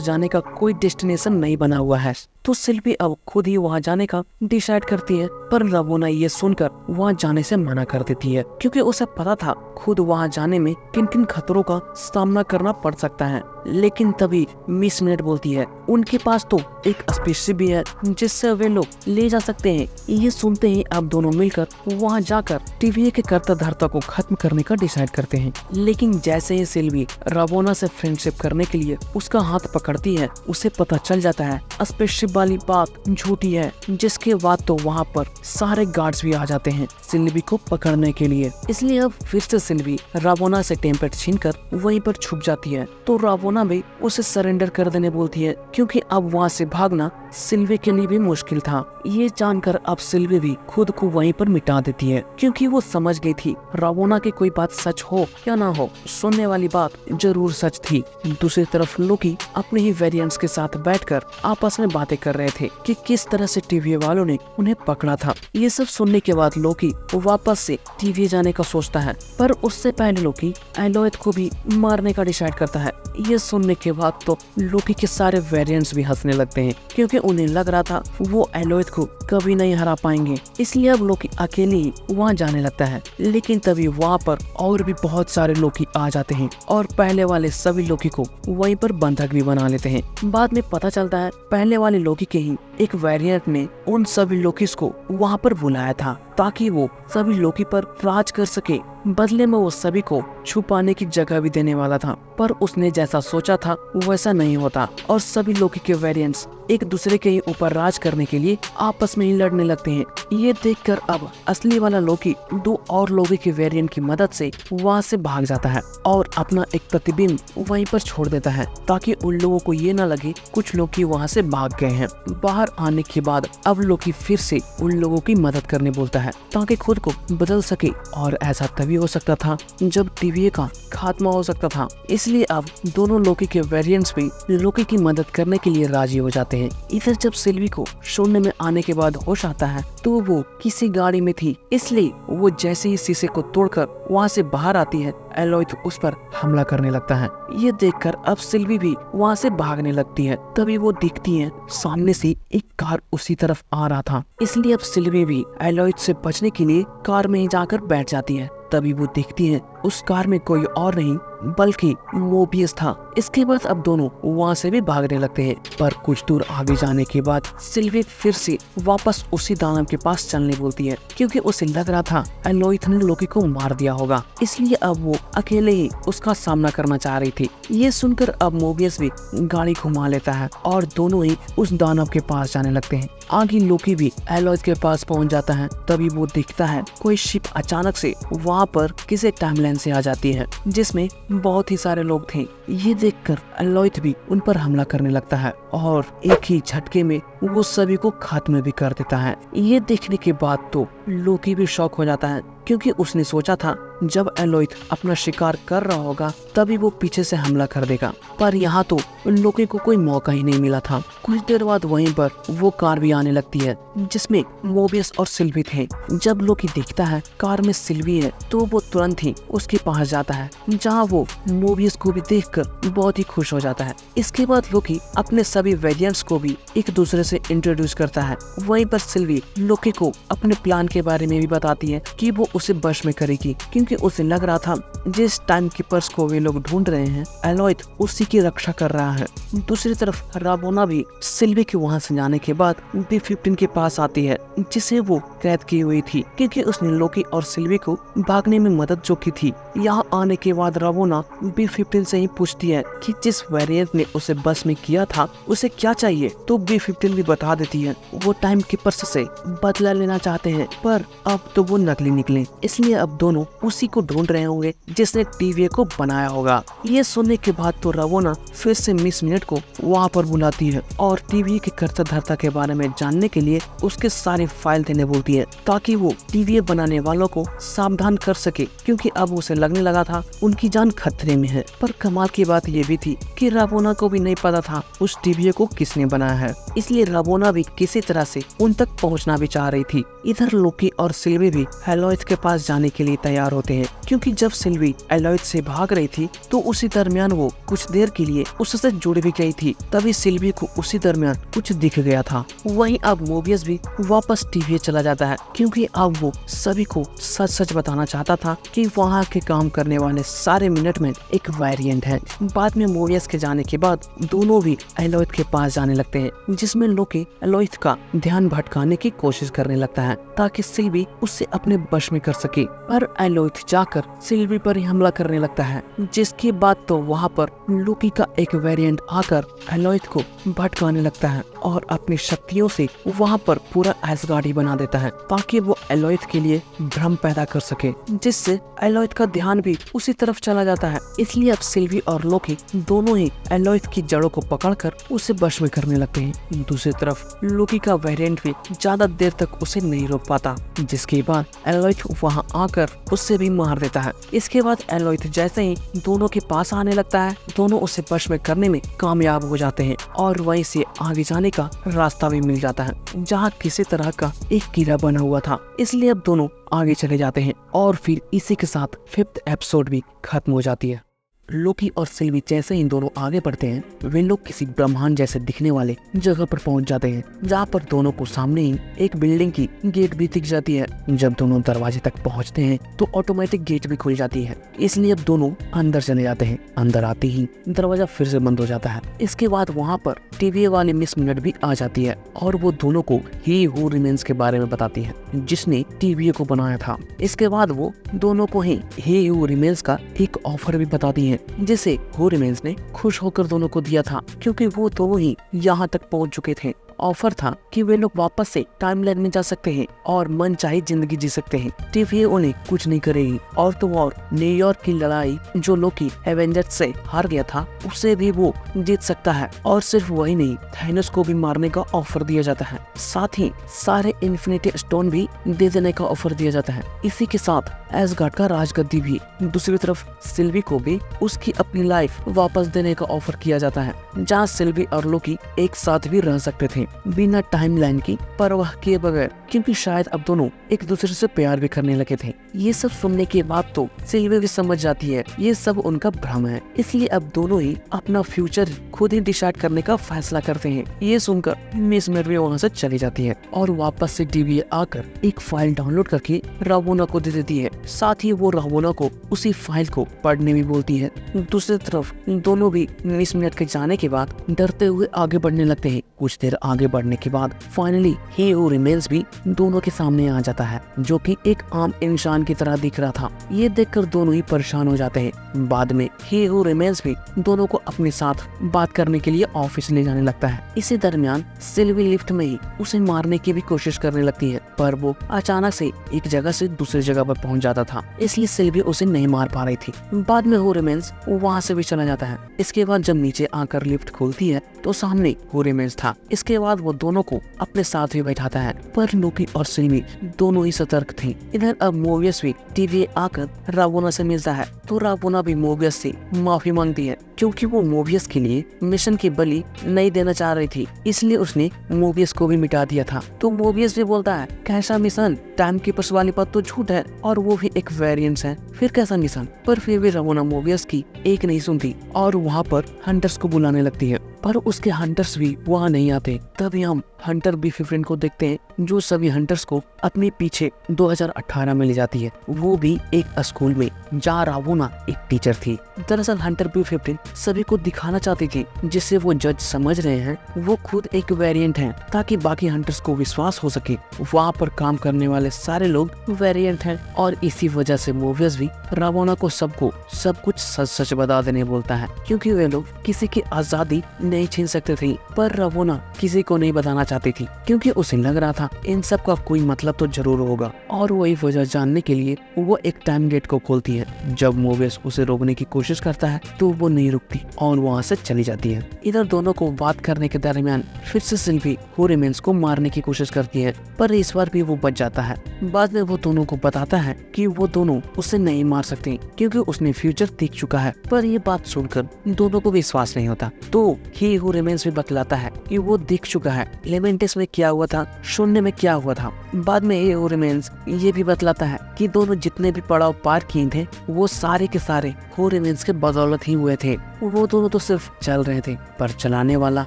S1: जाने का कोई डेस्टिनेशन नहीं बना हुआ है, तो सिल्वी अब खुद ही वहाँ जाने का डिसाइड करती है। पर रावोना ये सुनकर वहाँ जाने से मना कर देती है क्योंकि उसे पता था खुद वहाँ जाने में किन किन खतरों का सामना करना पड़ सकता है। लेकिन तभी मिस मिनट बोलती है उनके पास तो एक स्पेसशिप भी है जिससे वे लोग ले जा सकते हैं। ये सुनते ही अब दोनों मिलकर वहाँ जाकर टीवीए के कर्ता धर्ता को खत्म करने का डिसाइड करते हैं। लेकिन जैसे ही सिल्वी रावोना से फ्रेंडशिप करने के लिए उसका हाथ पकड़ती है उसे पता चल जाता है स्पेसशिप वाली बात झूठी है, जिसके बाद तो वहाँ पर सारे गार्ड्स भी आ जाते हैं सिल्वी को पकड़ने के लिए। इसलिए अब फिर से सिल्वी रावोना से टेम्पेड छीनकर वहीं पर छुप जाती है, तो रावोना भी उसे सरेंडर कर देने बोलती है क्योंकि अब वहाँ से भागना सिल्वी के लिए भी मुश्किल था। ये जानकर अब सिल्वी भी खुद को वहीं पर मिटा देती है क्योंकि वो समझ गई थी रावोना की कोई बात सच हो या ना हो, सुनने वाली बात जरूर सच थी। दूसरी तरफ लोकी अपने ही वेरिएंट्स के साथ बैठकर आपस में बातें कर रहे थे कि किस तरह से टीवीए वालों ने उन्हें पकड़ा था। ये सब सुनने के बाद लोकी वापस से टीवीए जाने का सोचता है, पर उससे पहले लोकी एलोइथ को भी मारने का डिसाइड करता है। ये सुनने के बाद तो लोकी के सारे वेरिएंट्स भी हंसने लगते हैं क्योंकि उन्हें लग रहा था वो एलोइथ को कभी नहीं हरा पाएंगे। इसलिए अब लोकी अकेले ही वहाँ जाने लगता है, लेकिन तभी वहाँ पर और भी बहुत सारे लोकी आ जाते हैं और पहले वाले सभी लोकी को वहीं पर बंधक भी बना लेते हैं। बाद में पता चलता है पहले वाले लोकी के ही एक वेरिएंट ने उन सभी लोकीस को वहाँ पर बुलाया था ताकि वो सभी लोकी पर राज कर सके। बदले में वो सभी को छुपाने की जगह भी देने वाला था, पर उसने जैसा सोचा था वैसा नहीं होता और सभी लोकी के वेरिएंट्स एक दूसरे के ऊपर राज करने के लिए आपस में ही लड़ने लगते हैं। ये देखकर अब असली वाला लोकी दो और लोकी के वेरिएंट की मदद से वहाँ से भाग जाता है और अपना एक प्रतिबिंब वहीं पर छोड़ देता है ताकि उन लोगों को ये न लगे कुछ लोकी वहाँ से भाग गए हैं। बाहर आने के बाद अब लोकी फिर से उन लोगों की मदद करने बोलता है ताकि खुद को बदल सके, और ऐसा तभी हो सकता था जब टीवीए का खात्मा हो सकता था। इसलिए अब दोनों लोकी के वेरिएंट्स भी लोकी की मदद करने के लिए राजी हो जाते हैं। हैं। इधर जब सिल्वी को शून्य में आने के बाद होश आता है तो वो किसी गाड़ी में थी, इसलिए वो जैसे ही शीशे को तोड़कर वहाँ से बाहर आती है, एलोइथ उस पर हमला करने लगता है। ये देखकर अब सिल्वी भी वहाँ से भागने लगती है। तभी वो दिखती है सामने से एक कार उसी तरफ आ रहा था, इसलिए अब सिल्वी भी एलोइथ से बचने के लिए कार में ही जाकर बैठ जाती है। तभी वो देखती है उस कार में कोई और नहीं बल्कि मोबियस था। इसके बाद अब दोनों वहाँ से भी भागने लगते हैं, पर कुछ दूर आगे जाने के बाद सिल्वी फिर से वापस उसी दानव के पास चलने बोलती है, क्योंकि उसे लग रहा था एलोइथ ने लोकी को मार दिया होगा, इसलिए अब वो अकेले ही उसका सामना करना चाह रही थी। ये सुनकर अब मोबियस भी गाड़ी घुमा लेता है और दोनों ही उस दानव के पास जाने लगते हैं। आगे लोकी भी एलोइथ के पास पहुंच जाता है। तभी वो दिखता है कोई शिप अचानक से वहाँ पर किसी टाइमलाइन से आ जाती है जिसमें बहुत ही सारे लोग थे। ये देखकर एलोइथ भी उन पर हमला करने लगता है और एक ही झटके में वो सभी को खत्म भी कर देता है। ये देखने के बाद तो लोकी भी शॉक हो जाता है, क्योंकि उसने सोचा था जब एलोइथ अपना शिकार कर रहा होगा तभी वो पीछे से हमला कर देगा, पर यहाँ तो लोकी को कोई मौका ही नहीं मिला था। कुछ देर बाद वहीं पर वो कार भी आने लगती है जिसमें मोबियस और सिल्वी थे। जब लोकी देखता है कार में सिल्वी है तो वो तुरंत ही उसके पास जाता है, जहाँ वो मोबियस को भी देखकर बहुत ही खुश हो जाता है। इसके बाद लोकी अपने सभी वेरिएंट्स को भी एक दूसरे से इंट्रोड्यूस करता है। वहीं पर सिल्वी लोकी को अपने प्लान के बारे में भी बताती है कि वो उसे वश में करेगी, क्योंकि उसे लग रहा था जिस टाइम कीपर्स को वे लोग ढूंढ रहे हैं एलोइथ उसी की रक्षा कर रहा है। दूसरी तरफ रावोना भी सिल्वी के वहां से जाने के बाद B-15 के पास आती है, जिसे वो कैद की हुई थी, क्योंकि उसने लोकी और सिल्वी को भागने में मदद जो की थी। यहाँ आने के बाद रावोना B-15 से ही पूछती है कि जिस वेरिएंट ने उसे बस में किया था उसे क्या चाहिए, तो B-15 भी बता देती है वो टाइम कीपर्स से बदला लेना चाहते हैं, पर अब तो वो नकली निकले, इसलिए अब दोनों उसी को ढूंढ रहे होंगे जिसने TVA को बनाया होगा। ये सुनने के बाद तो रावोना फिर से मिस मिनट को वहाँ पर बुलाती है और TVA के कर्ता धर्ता के बारे में जानने के लिए उसके सारी फाइल देने बोलती है, ताकि वो TVA बनाने वालों को सावधान कर सके, क्योंकि अब उसे लगने लगा था उनकी जान खतरे में है। पर कमाल की बात ये भी थी कि रावोना को भी नहीं पता था उस TVA को किसने बनाया है, इसलिए रावोना भी किसी तरह से उन तक पहुँचना भी चाह रही थी। इधर लोकी और सिल्वी भी एलोइथ के पास जाने के लिए तैयार होते हैं, क्योंकि जब सिल्वी एलोइथ से भाग रही थी तो उसी दरमियान वो कुछ देर के लिए उससे जुड़ भी गई थी। तभी सिल्वी को उसी दरमियान कुछ दिख गया था। वहीं अब मोबियस भी वापस TVA चला जाता है, क्योंकि अब वो सभी को सच सच बताना चाहता था कि वहाँ के काम करने वाले सारे मिनट में एक वेरिएंट है। बाद में मोबियस के जाने के बाद दोनों भी एलोइथ के पास जाने लगते हैं, जिसमें लोकी एलोइथ का ध्यान भटकाने की कोशिश करने लगता है ताकि सिल्वी उससे अपने वश में कर सके। पर एलोइथ जाकर सिल्वी पर ही हमला करने लगता है, जिसके बाद तो वहाँ पर लोकी का एक वेरिएंट आकर एलोइथ को भटकाने लगता है और अपनी शक्तियों से वहाँ पर पूरा एसगार्ड ही बना देता है, ताकि वो एलोइथ के लिए भ्रम पैदा कर सके, जिससे एलोइथ का ध्यान भी उसी तरफ चला जाता है। इसलिए अब सिल्वी और लोकी दोनों ही एलोइथ की जड़ों को पकड़कर उसे वश में करने लगते हैं। दूसरी तरफ लोकी का वेरिएंट भी ज्यादा देर तक उसे नहीं रोक पाता, जिसके बाद एलोइथ वहाँ आकर उससे भी मार देता है। इसके बाद एलोइथ जैसे ही दोनों के पास आने लगता है, दोनों उसे वश में करने में कामयाब हो जाते हैं और वहीं से आगे जाने का रास्ता भी मिल जाता है, जहाँ किसी तरह का एक कीड़ा बना हुआ था। इसलिए अब दोनों आगे चले जाते हैं और फिर इसी के साथ 5th एपिसोड भी खत्म हो जाती है। लोकी और सिल्वी जैसे इन दोनों आगे बढ़ते हैं, वे लोग किसी ब्रह्मांड जैसे दिखने वाले जगह पर पहुंच जाते हैं, जहां पर दोनों को सामने ही एक बिल्डिंग की गेट भी दिख जाती है। जब दोनों दरवाजे तक पहुंचते हैं तो ऑटोमेटिक गेट भी खुल जाती है, इसलिए अब दोनों अंदर चले जाते हैं। अंदर आते ही दरवाजा फिर से बंद हो जाता है। इसके बाद वहाँ पर TVA वाली मिस मिनट भी आ जाती है और वो दोनों को ही हू रिमेन्स के बारे में बताती है, जिसने TVA को बनाया था। इसके बाद वो दोनों को ही हू रिमेन्स का एक ऑफर भी बताती है, जिसे हू रिमेन्स ने खुश होकर दोनों को दिया था, क्योंकि वो दोनों ही यहाँ तक पहुँच चुके थे ऑफर था कि वे लोग वापस से टाइमलाइन में जा सकते हैं और मन चाहे जिंदगी जी सकते हैं। TVA उन्हें कुछ नहीं करेगी और तो और न्यूयॉर्क की लड़ाई जो लोकी एवेंजर्स से हार गया था उसे भी वो जीत सकता है। और सिर्फ वही नहीं, थानोस को भी मारने का ऑफर दिया जाता है, साथ ही सारे इन्फिनिटी स्टोन भी दे देने का ऑफर दिया जाता है। इसी के साथ एसगार्ड का राजगद्दी भी। दूसरी तरफ सिल्वी को भी उसकी अपनी लाइफ वापस देने का ऑफर किया जाता है, जहाँ सिल्वी और लोकी एक साथ भी रह सकते थे बिना टाइमलाइन की परवाह किए बगैर, क्योंकि शायद अब दोनों एक दूसरे से प्यार भी करने लगे थे। ये सब सुनने के बाद तो सिल्वी भी समझ जाती है ये सब उनका भ्रम है, इसलिए अब दोनों ही अपना फ्यूचर खुद ही डिसाइड करने का फैसला करते हैं। ये सुनकर मिस मेरी वहाँ से चली जाती है और वापस से TVA आकर एक फाइल डाउनलोड करके रावोना को दे देती है, साथ ही वो रावोना को उसी फाइल को पढ़ने भी बोलती है। दूसरी तरफ दोनों भी मिस मिनट के जाने के बाद डरते हुए आगे बढ़ने लगते हैं। कुछ देर आगे बढ़ने के बाद फाइनली ही हू रिमेन्स भी दोनों के सामने आ जाता है, जो कि एक आम इंसान की तरह दिख रहा था। ये देखकर दोनों ही परेशान हो जाते हैं। बाद में ही हू रिमेन्स भी दोनों को अपने साथ बात करने के लिए ऑफिस ले जाने लगता है। इसी दरमियान सिल्वी लिफ्ट में ही उसे मारने की भी कोशिश करने लगती है, पर वो अचानक से एक जगह से दूसरी जगह पर पहुंच जाता था, इसलिए सिल्वी उसे नहीं मार पा रही थी। बाद में हू रिमेन्स वहाँ से भी चला जाता है। इसके बाद जब नीचे आकर लिफ्ट खुलती है तो सामने हू रिमेन्स था। इसके बाद वो दोनों को अपने साथ भी बैठाता है, पर लोकी और सिल्वी दोनों ही सतर्क थे। इधर अब मोबियस भी TVA आकर रावोना से मिलता है, तो रावोना भी मोबियस से माफी मांगती है, क्योंकि वो मोबियस के लिए मिशन की बलि नहीं देना चाह रही थी, इसलिए उसने मोबियस को भी मिटा दिया था। तो मोबियस भी बोलता है कैसा मिशन, टाइम कीपर्स वाली बात तो झूठ है और वो भी एक वेरिएंट्स है, फिर कैसा मिशन। पर फिर भी रावोना मोबियस की एक नहीं सुनती और वहाँ पर हंटर्स को बुलाने लगती है, पर उसके हंटर्स भी वहाँ नहीं आते। तभी हम हंटर B15 को देखते हैं, जो सभी हंटर्स को अपने पीछे 2018 में ले जाती है, वो भी एक स्कूल में जहाँ रावोना एक टीचर थी। दरअसल हंटर B15 सभी को दिखाना चाहती थी, जिससे वो जज समझ रहे हैं वो खुद एक वेरिएंट हैं, ताकि बाकी हंटर्स को विश्वास हो सके वहाँ पर काम करने वाले सारे लोग वेरिएंट हैं। और इसी वजह से मोबियस भी रावोना को सब कुछ सच सच बता देने बोलता है, क्योंकि वे लोग किसी की आजादी नहीं छीन सकते थे। पर रावोना किसी को नहीं बताना चाहती थी, क्योंकि उसे लग रहा था इन सब का कोई मतलब तो जरूर होगा, और वही वजह जानने के लिए वो एक टाइम गेट को खोलती है। जब मोबियस उसे रोकने की कोशिश करता है तो वो नहीं रुकती और वहाँ से चली जाती है। इधर दोनों को बात करने के दरमियान फिर से सिल्वी हू रिमेन्स को मारने की कोशिश करती है, पर इस बार भी वो बच जाता है। बाद में वो दोनों को बताता है कि वो दोनों उसे नहीं मार सकते, क्योंकि उसने फ्यूचर देख चुका है। पर ये बात सुनकर दोनों को विश्वास नहीं होता, तो ही हू रिमेन्स भी बतलाता है कि वो देख चुका है एलिमेंटस में क्या हुआ था, शून्य में क्या हुआ था। बाद में ही हू रिमेन्स ये भी बतलाता है कि दोनों जितने भी पड़ाव पार किए थे वो सारे के सारे हू रिमेन्स के बदौलत ही हुए थे। वो दोनों तो सिर्फ चल रहे थे, पर चलाने वाला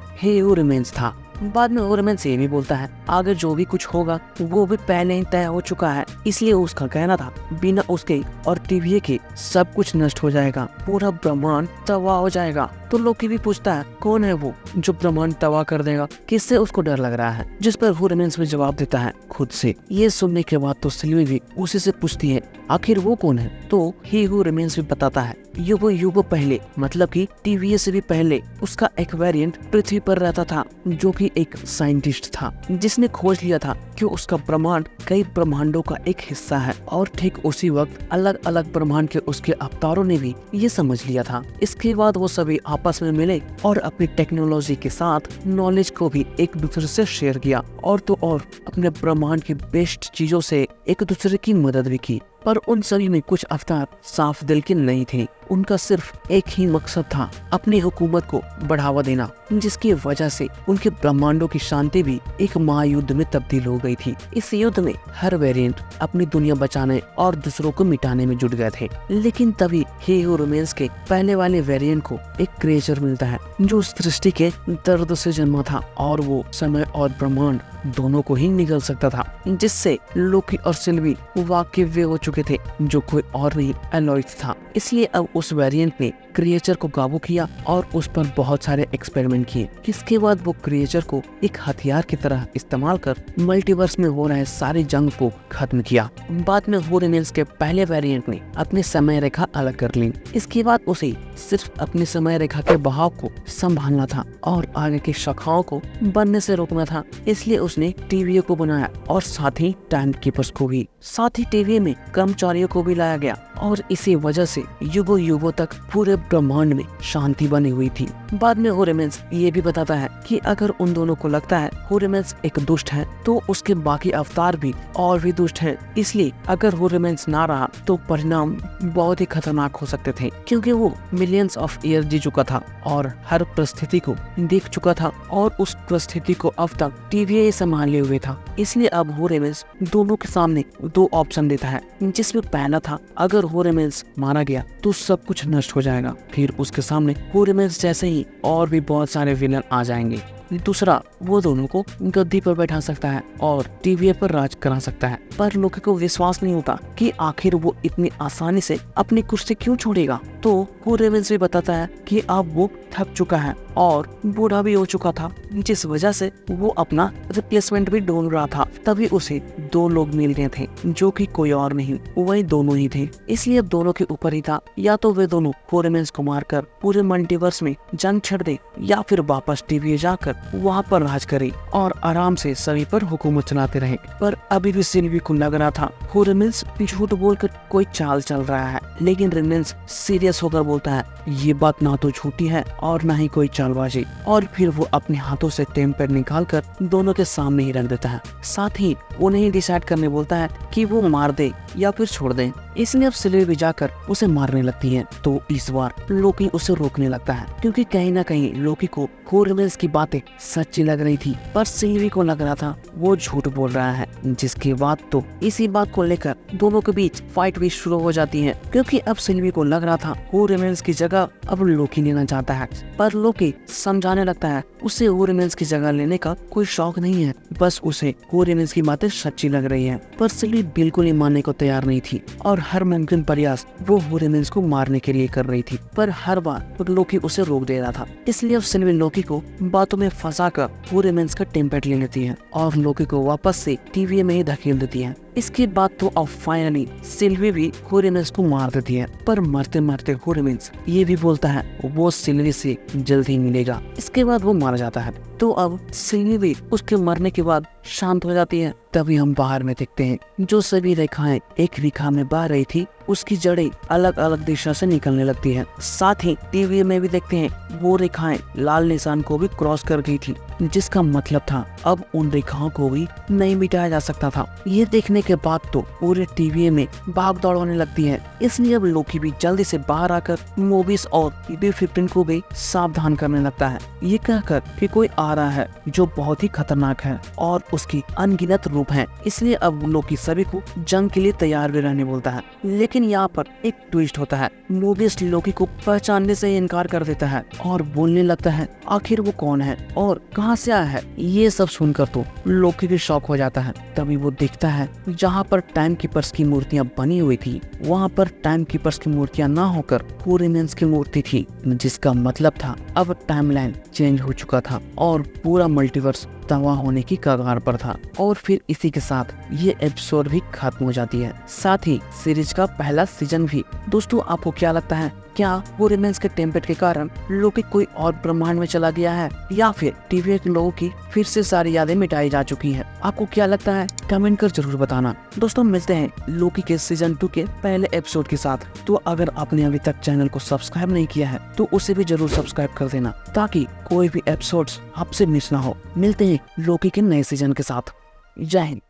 S1: ही हू रिमेन्स था। बाद में हू रिमेन्स ये भी बोलता है आगे जो भी कुछ होगा वो भी पहले ही तय हो चुका है, इसलिए उसका कहना था बिना उसके और TVA के सब कुछ नष्ट हो जाएगा, पूरा ब्रह्मांड तबाह हो जाएगा। तो लोकी भी पूछता है कौन है वो जो ब्रह्मांड तबाह कर देगा, किससे उसको डर लग रहा है, जिस पर हू रिमेन्स भी जवाब देता है खुद से। ये सुनने के बाद तो सिल्वी भी उसी से पूछती है आखिर वो कौन है, तो ही हू रिमेन्स भी बताता है युगो पहले, मतलब कि TVA से भी पहले उसका एक वेरिएंट पृथ्वी पर रहता था, जो कि एक साइंटिस्ट था जिसने खोज लिया था कि उसका ब्रह्मांड कई ब्रह्मांडों का एक हिस्सा है। और ठीक उसी वक्त अलग अलग ब्रह्मांड के उसके अवतारों ने भी ये समझ लिया था। इसके बाद वो सभी आपस में मिले और अपनी टेक्नोलॉजी के साथ नॉलेज को भी एक दूसरे से शेयर किया, और तो और अपने ब्रह्मांड की बेस्ट चीजों से एक दूसरे की मदद भी की। पर उन सभी में कुछ अवतार साफ दिल के नहीं थे, उनका सिर्फ एक ही मकसद था अपनी हुकूमत को बढ़ावा देना, जिसकी वजह से उनके ब्रह्मांडों की शांति भी एक महायुद्ध में तब्दील हो गई थी। इस युद्ध में हर वेरिएंट अपनी दुनिया बचाने और दूसरों को मिटाने में जुट गए थे। लेकिन तभी ही हू रिमेन्स के पहले वाले वेरिएंट को एक क्रिएचर मिलता है जो सृष्टि के दर्द से जन्मा था, और वो समय और ब्रह्मांड दोनों को ही निगल सकता था, जिससे लोकी और सिल्वी वाकिफ हो चुके चुके थे, जो कोई और नहीं एलॉयड था। इसलिए अब उस वेरिएंट ने क्रिएचर को काबू किया और उस पर बहुत सारे एक्सपेरिमेंट किए। इसके बाद वो क्रिएचर को एक हथियार की तरह इस्तेमाल कर मल्टीवर्स में हो रहे सारी जंग को खत्म किया। बाद में होरेमेंस के पहले वेरिएंट ने अपनी समय रेखा अलग कर ली। इसके बाद उसे सिर्फ अपनी समय रेखा के बहाव को संभालना था और आगे की शाखाओं को बनने से रोकना था। इसलिए उसने टीवीए को बनाया और साथ ही टाइम कीपर्स को भी। साथ ही टीवीए में कर्मचारियों को भी लाया गया और इसी वजह से युगों युगों तक पूरे ब्रह्मांड में शांति बनी हुई थी। बाद में होरेमेंस ये भी बताता है कि अगर उन दोनों को लगता है होरेमेंस एक दुष्ट है, तो उसके बाकी अवतार भी और भी दुष्ट हैं। इसलिए अगर होरेमेंस ना रहा तो परिणाम बहुत ही खतरनाक हो सकते थे, क्योंकि वो मिलियंस ऑफ ईयर जी चुका था और हर परिस्थिति को देख चुका था और उस परिस्थिति को अब तक टीवीए संभाले हुए था। इसलिए अब होरेमेंस दोनों के सामने दो ऑप्शन देता है, जिसमें पहला था अगर होरेमेंस मारा गया तो सब कुछ नष्ट हो जाएगा, फिर उसके सामने होरेमेंस जैसे ही और भी बहुत सारे विलन आ जाएंगे। दूसरा, वो दोनों को गद्दी पर बैठा सकता है और टीवीए पर राज करा सकता है। पर लोगों को विश्वास नहीं होता कि आखिर वो इतनी आसानी से अपनी कुर्सी क्यों छोड़ेगा। तो होरेमेंस भी बताता है कि अब वो थक चुका है और बूढ़ा भी हो चुका था, जिस वजह से वो अपना रिप्लेसमेंट भी ढूंढ रहा था। तभी उसे दो लोग मिल गए थे, जो कि कोई और नहीं, वही दोनों ही थे। इसलिए अब दोनों के ऊपर ही था, या तो वे दोनों होरेमेंस को मारकर पूरे मल्टीवर्स में जंग छेड़ दे, या फिर वापस टीवीए जाकर वहाँ पर राज करे और आराम से सभी पर हुकूमत चलाते रहे। पर अभी भी सिल्वी को लग रहा था होरेमेंस झूठ बोलकर कोई चाल चल रहा है, लेकिन रेमेंस सीरियस होकर बोलता है ये बात ना तो झूठी है और ना ही कोई चालबाजी। और फिर वो अपने हाथों से टेम्पर निकाल कर दोनों के सामने ही रख देता है। साथ ही उन्हें डिसाइड करने बोलता है कि वो मार दे या फिर छोड़ दे। इसलिए अब सिल्वी भी जाकर उसे मारने लगती है। तो इस बार लोकी उसे रोकने लगता है, क्योंकि कहीं ना कहीं लोकी को होरेमेंस की बातें सच्ची लग रही थी, पर सिल्वी को लग रहा था वो झूठ बोल रहा है। जिसके बाद तो इसी बात को लेकर दोनों के बीच फाइट भी शुरू हो जाती है, क्योंकि अब सिल्वी को लग रहा था होरेमेंस की जगह अब लोकी लेना चाहता है। पर लोकी समझाने लगता है उसे होरेमेंस की जगह लेने का कोई शौक नहीं है, बस उसे होरेमेंस की बातें सच्ची लग रही है। पर सिल्वी बिल्कुल ही मानने को तैयार नहीं थी और हर मुमकिन प्रयास वो होरेमेंस को मारने के लिए कर रही थी, पर हर बार लोकी उसे रोक दे रहा था। इसलिए अब सिल्वी लोकी को बातों में फंसाकर होरेमेंस का टेम्पलेट ले लेती है और लोकी को वापस से टीवीए में ही धकेल देती है। इसके बाद तो अब फाइनली सिल्वी भी होरेमेंस को मार देती है, पर मरते मरते होरेमेंस ये भी बोलता है वो सिल्वी से जल्द ही मिलेगा। इसके बाद वो मारा जाता है। तो अब सिल्वी भी उसके मरने के बाद शांत हो जाती है। तभी हम बाहर में देखते हैं जो सभी रेखाएं एक रेखा में बह रही थी, उसकी जड़ें अलग अलग दिशा से निकलने लगती हैं। साथ ही टीवी में भी देखते हैं वो रेखाएं लाल निशान को भी क्रॉस कर गई थी, जिसका मतलब था अब उन रेखाओं को भी नहीं मिटाया जा सकता था। ये देखने के बाद तो पूरे टीवी में भाग दौड़ होने लगती है। इसलिए अब लोकी भी जल्दी से बाहर आकर मोबिस और B-15 को भी सावधान करने लगता है, ये कहकर कि कोई आ रहा है जो बहुत ही खतरनाक है और उसकी अनगिनत रूप है। इसलिए अब लोकी सभी को जंग के लिए तैयार भी रहने बोलता है। लेकिन यहाँ पर एक ट्विस्ट होता है। मोबिस लोकी को पहचानने से इनकार कर देता है और बोलने लगता है आखिर वो कौन है और कहाँ से आया है। ये सब सुनकर तो लोकी भी शॉक हो जाता है। तभी वो देखता है जहाँ पर टाइम कीपर्स की मूर्तियां बनी हुई थी, वहाँ पर टाइम कीपर्स की मूर्तियां ना होकर होरेमेंस की मूर्ति थी, जिसका मतलब था अब टाइमलाइन चेंज हो चुका था और पूरा मल्टीवर्स तबाह होने की कगार पर था। और फिर इसी के साथ ये एपिसोड भी खत्म हो जाती है, साथ ही सीरीज का पहला सीजन भी। दोस्तों, आपको क्या लगता है, क्या होरेमेंस के टेम्पलेट के कारण लोकी कोई और ब्रह्मांड में चला गया है या फिर टीवी के लोगों की फिर से सारी यादें मिटाई जा चुकी है? आपको क्या लगता है, कमेंट कर जरूर बताना। दोस्तों, मिलते हैं लोकी के सीजन 2 के पहले एपिसोड के साथ। तो अगर आपने अभी तक चैनल को सब्सक्राइब नहीं किया है तो उसे भी जरूर सब्सक्राइब कर देना, ताकि कोई भी एपिसोड्स आपसे मिस ना हो। मिलते हैं लोकी के नए सीजन के साथ। जय हिंद।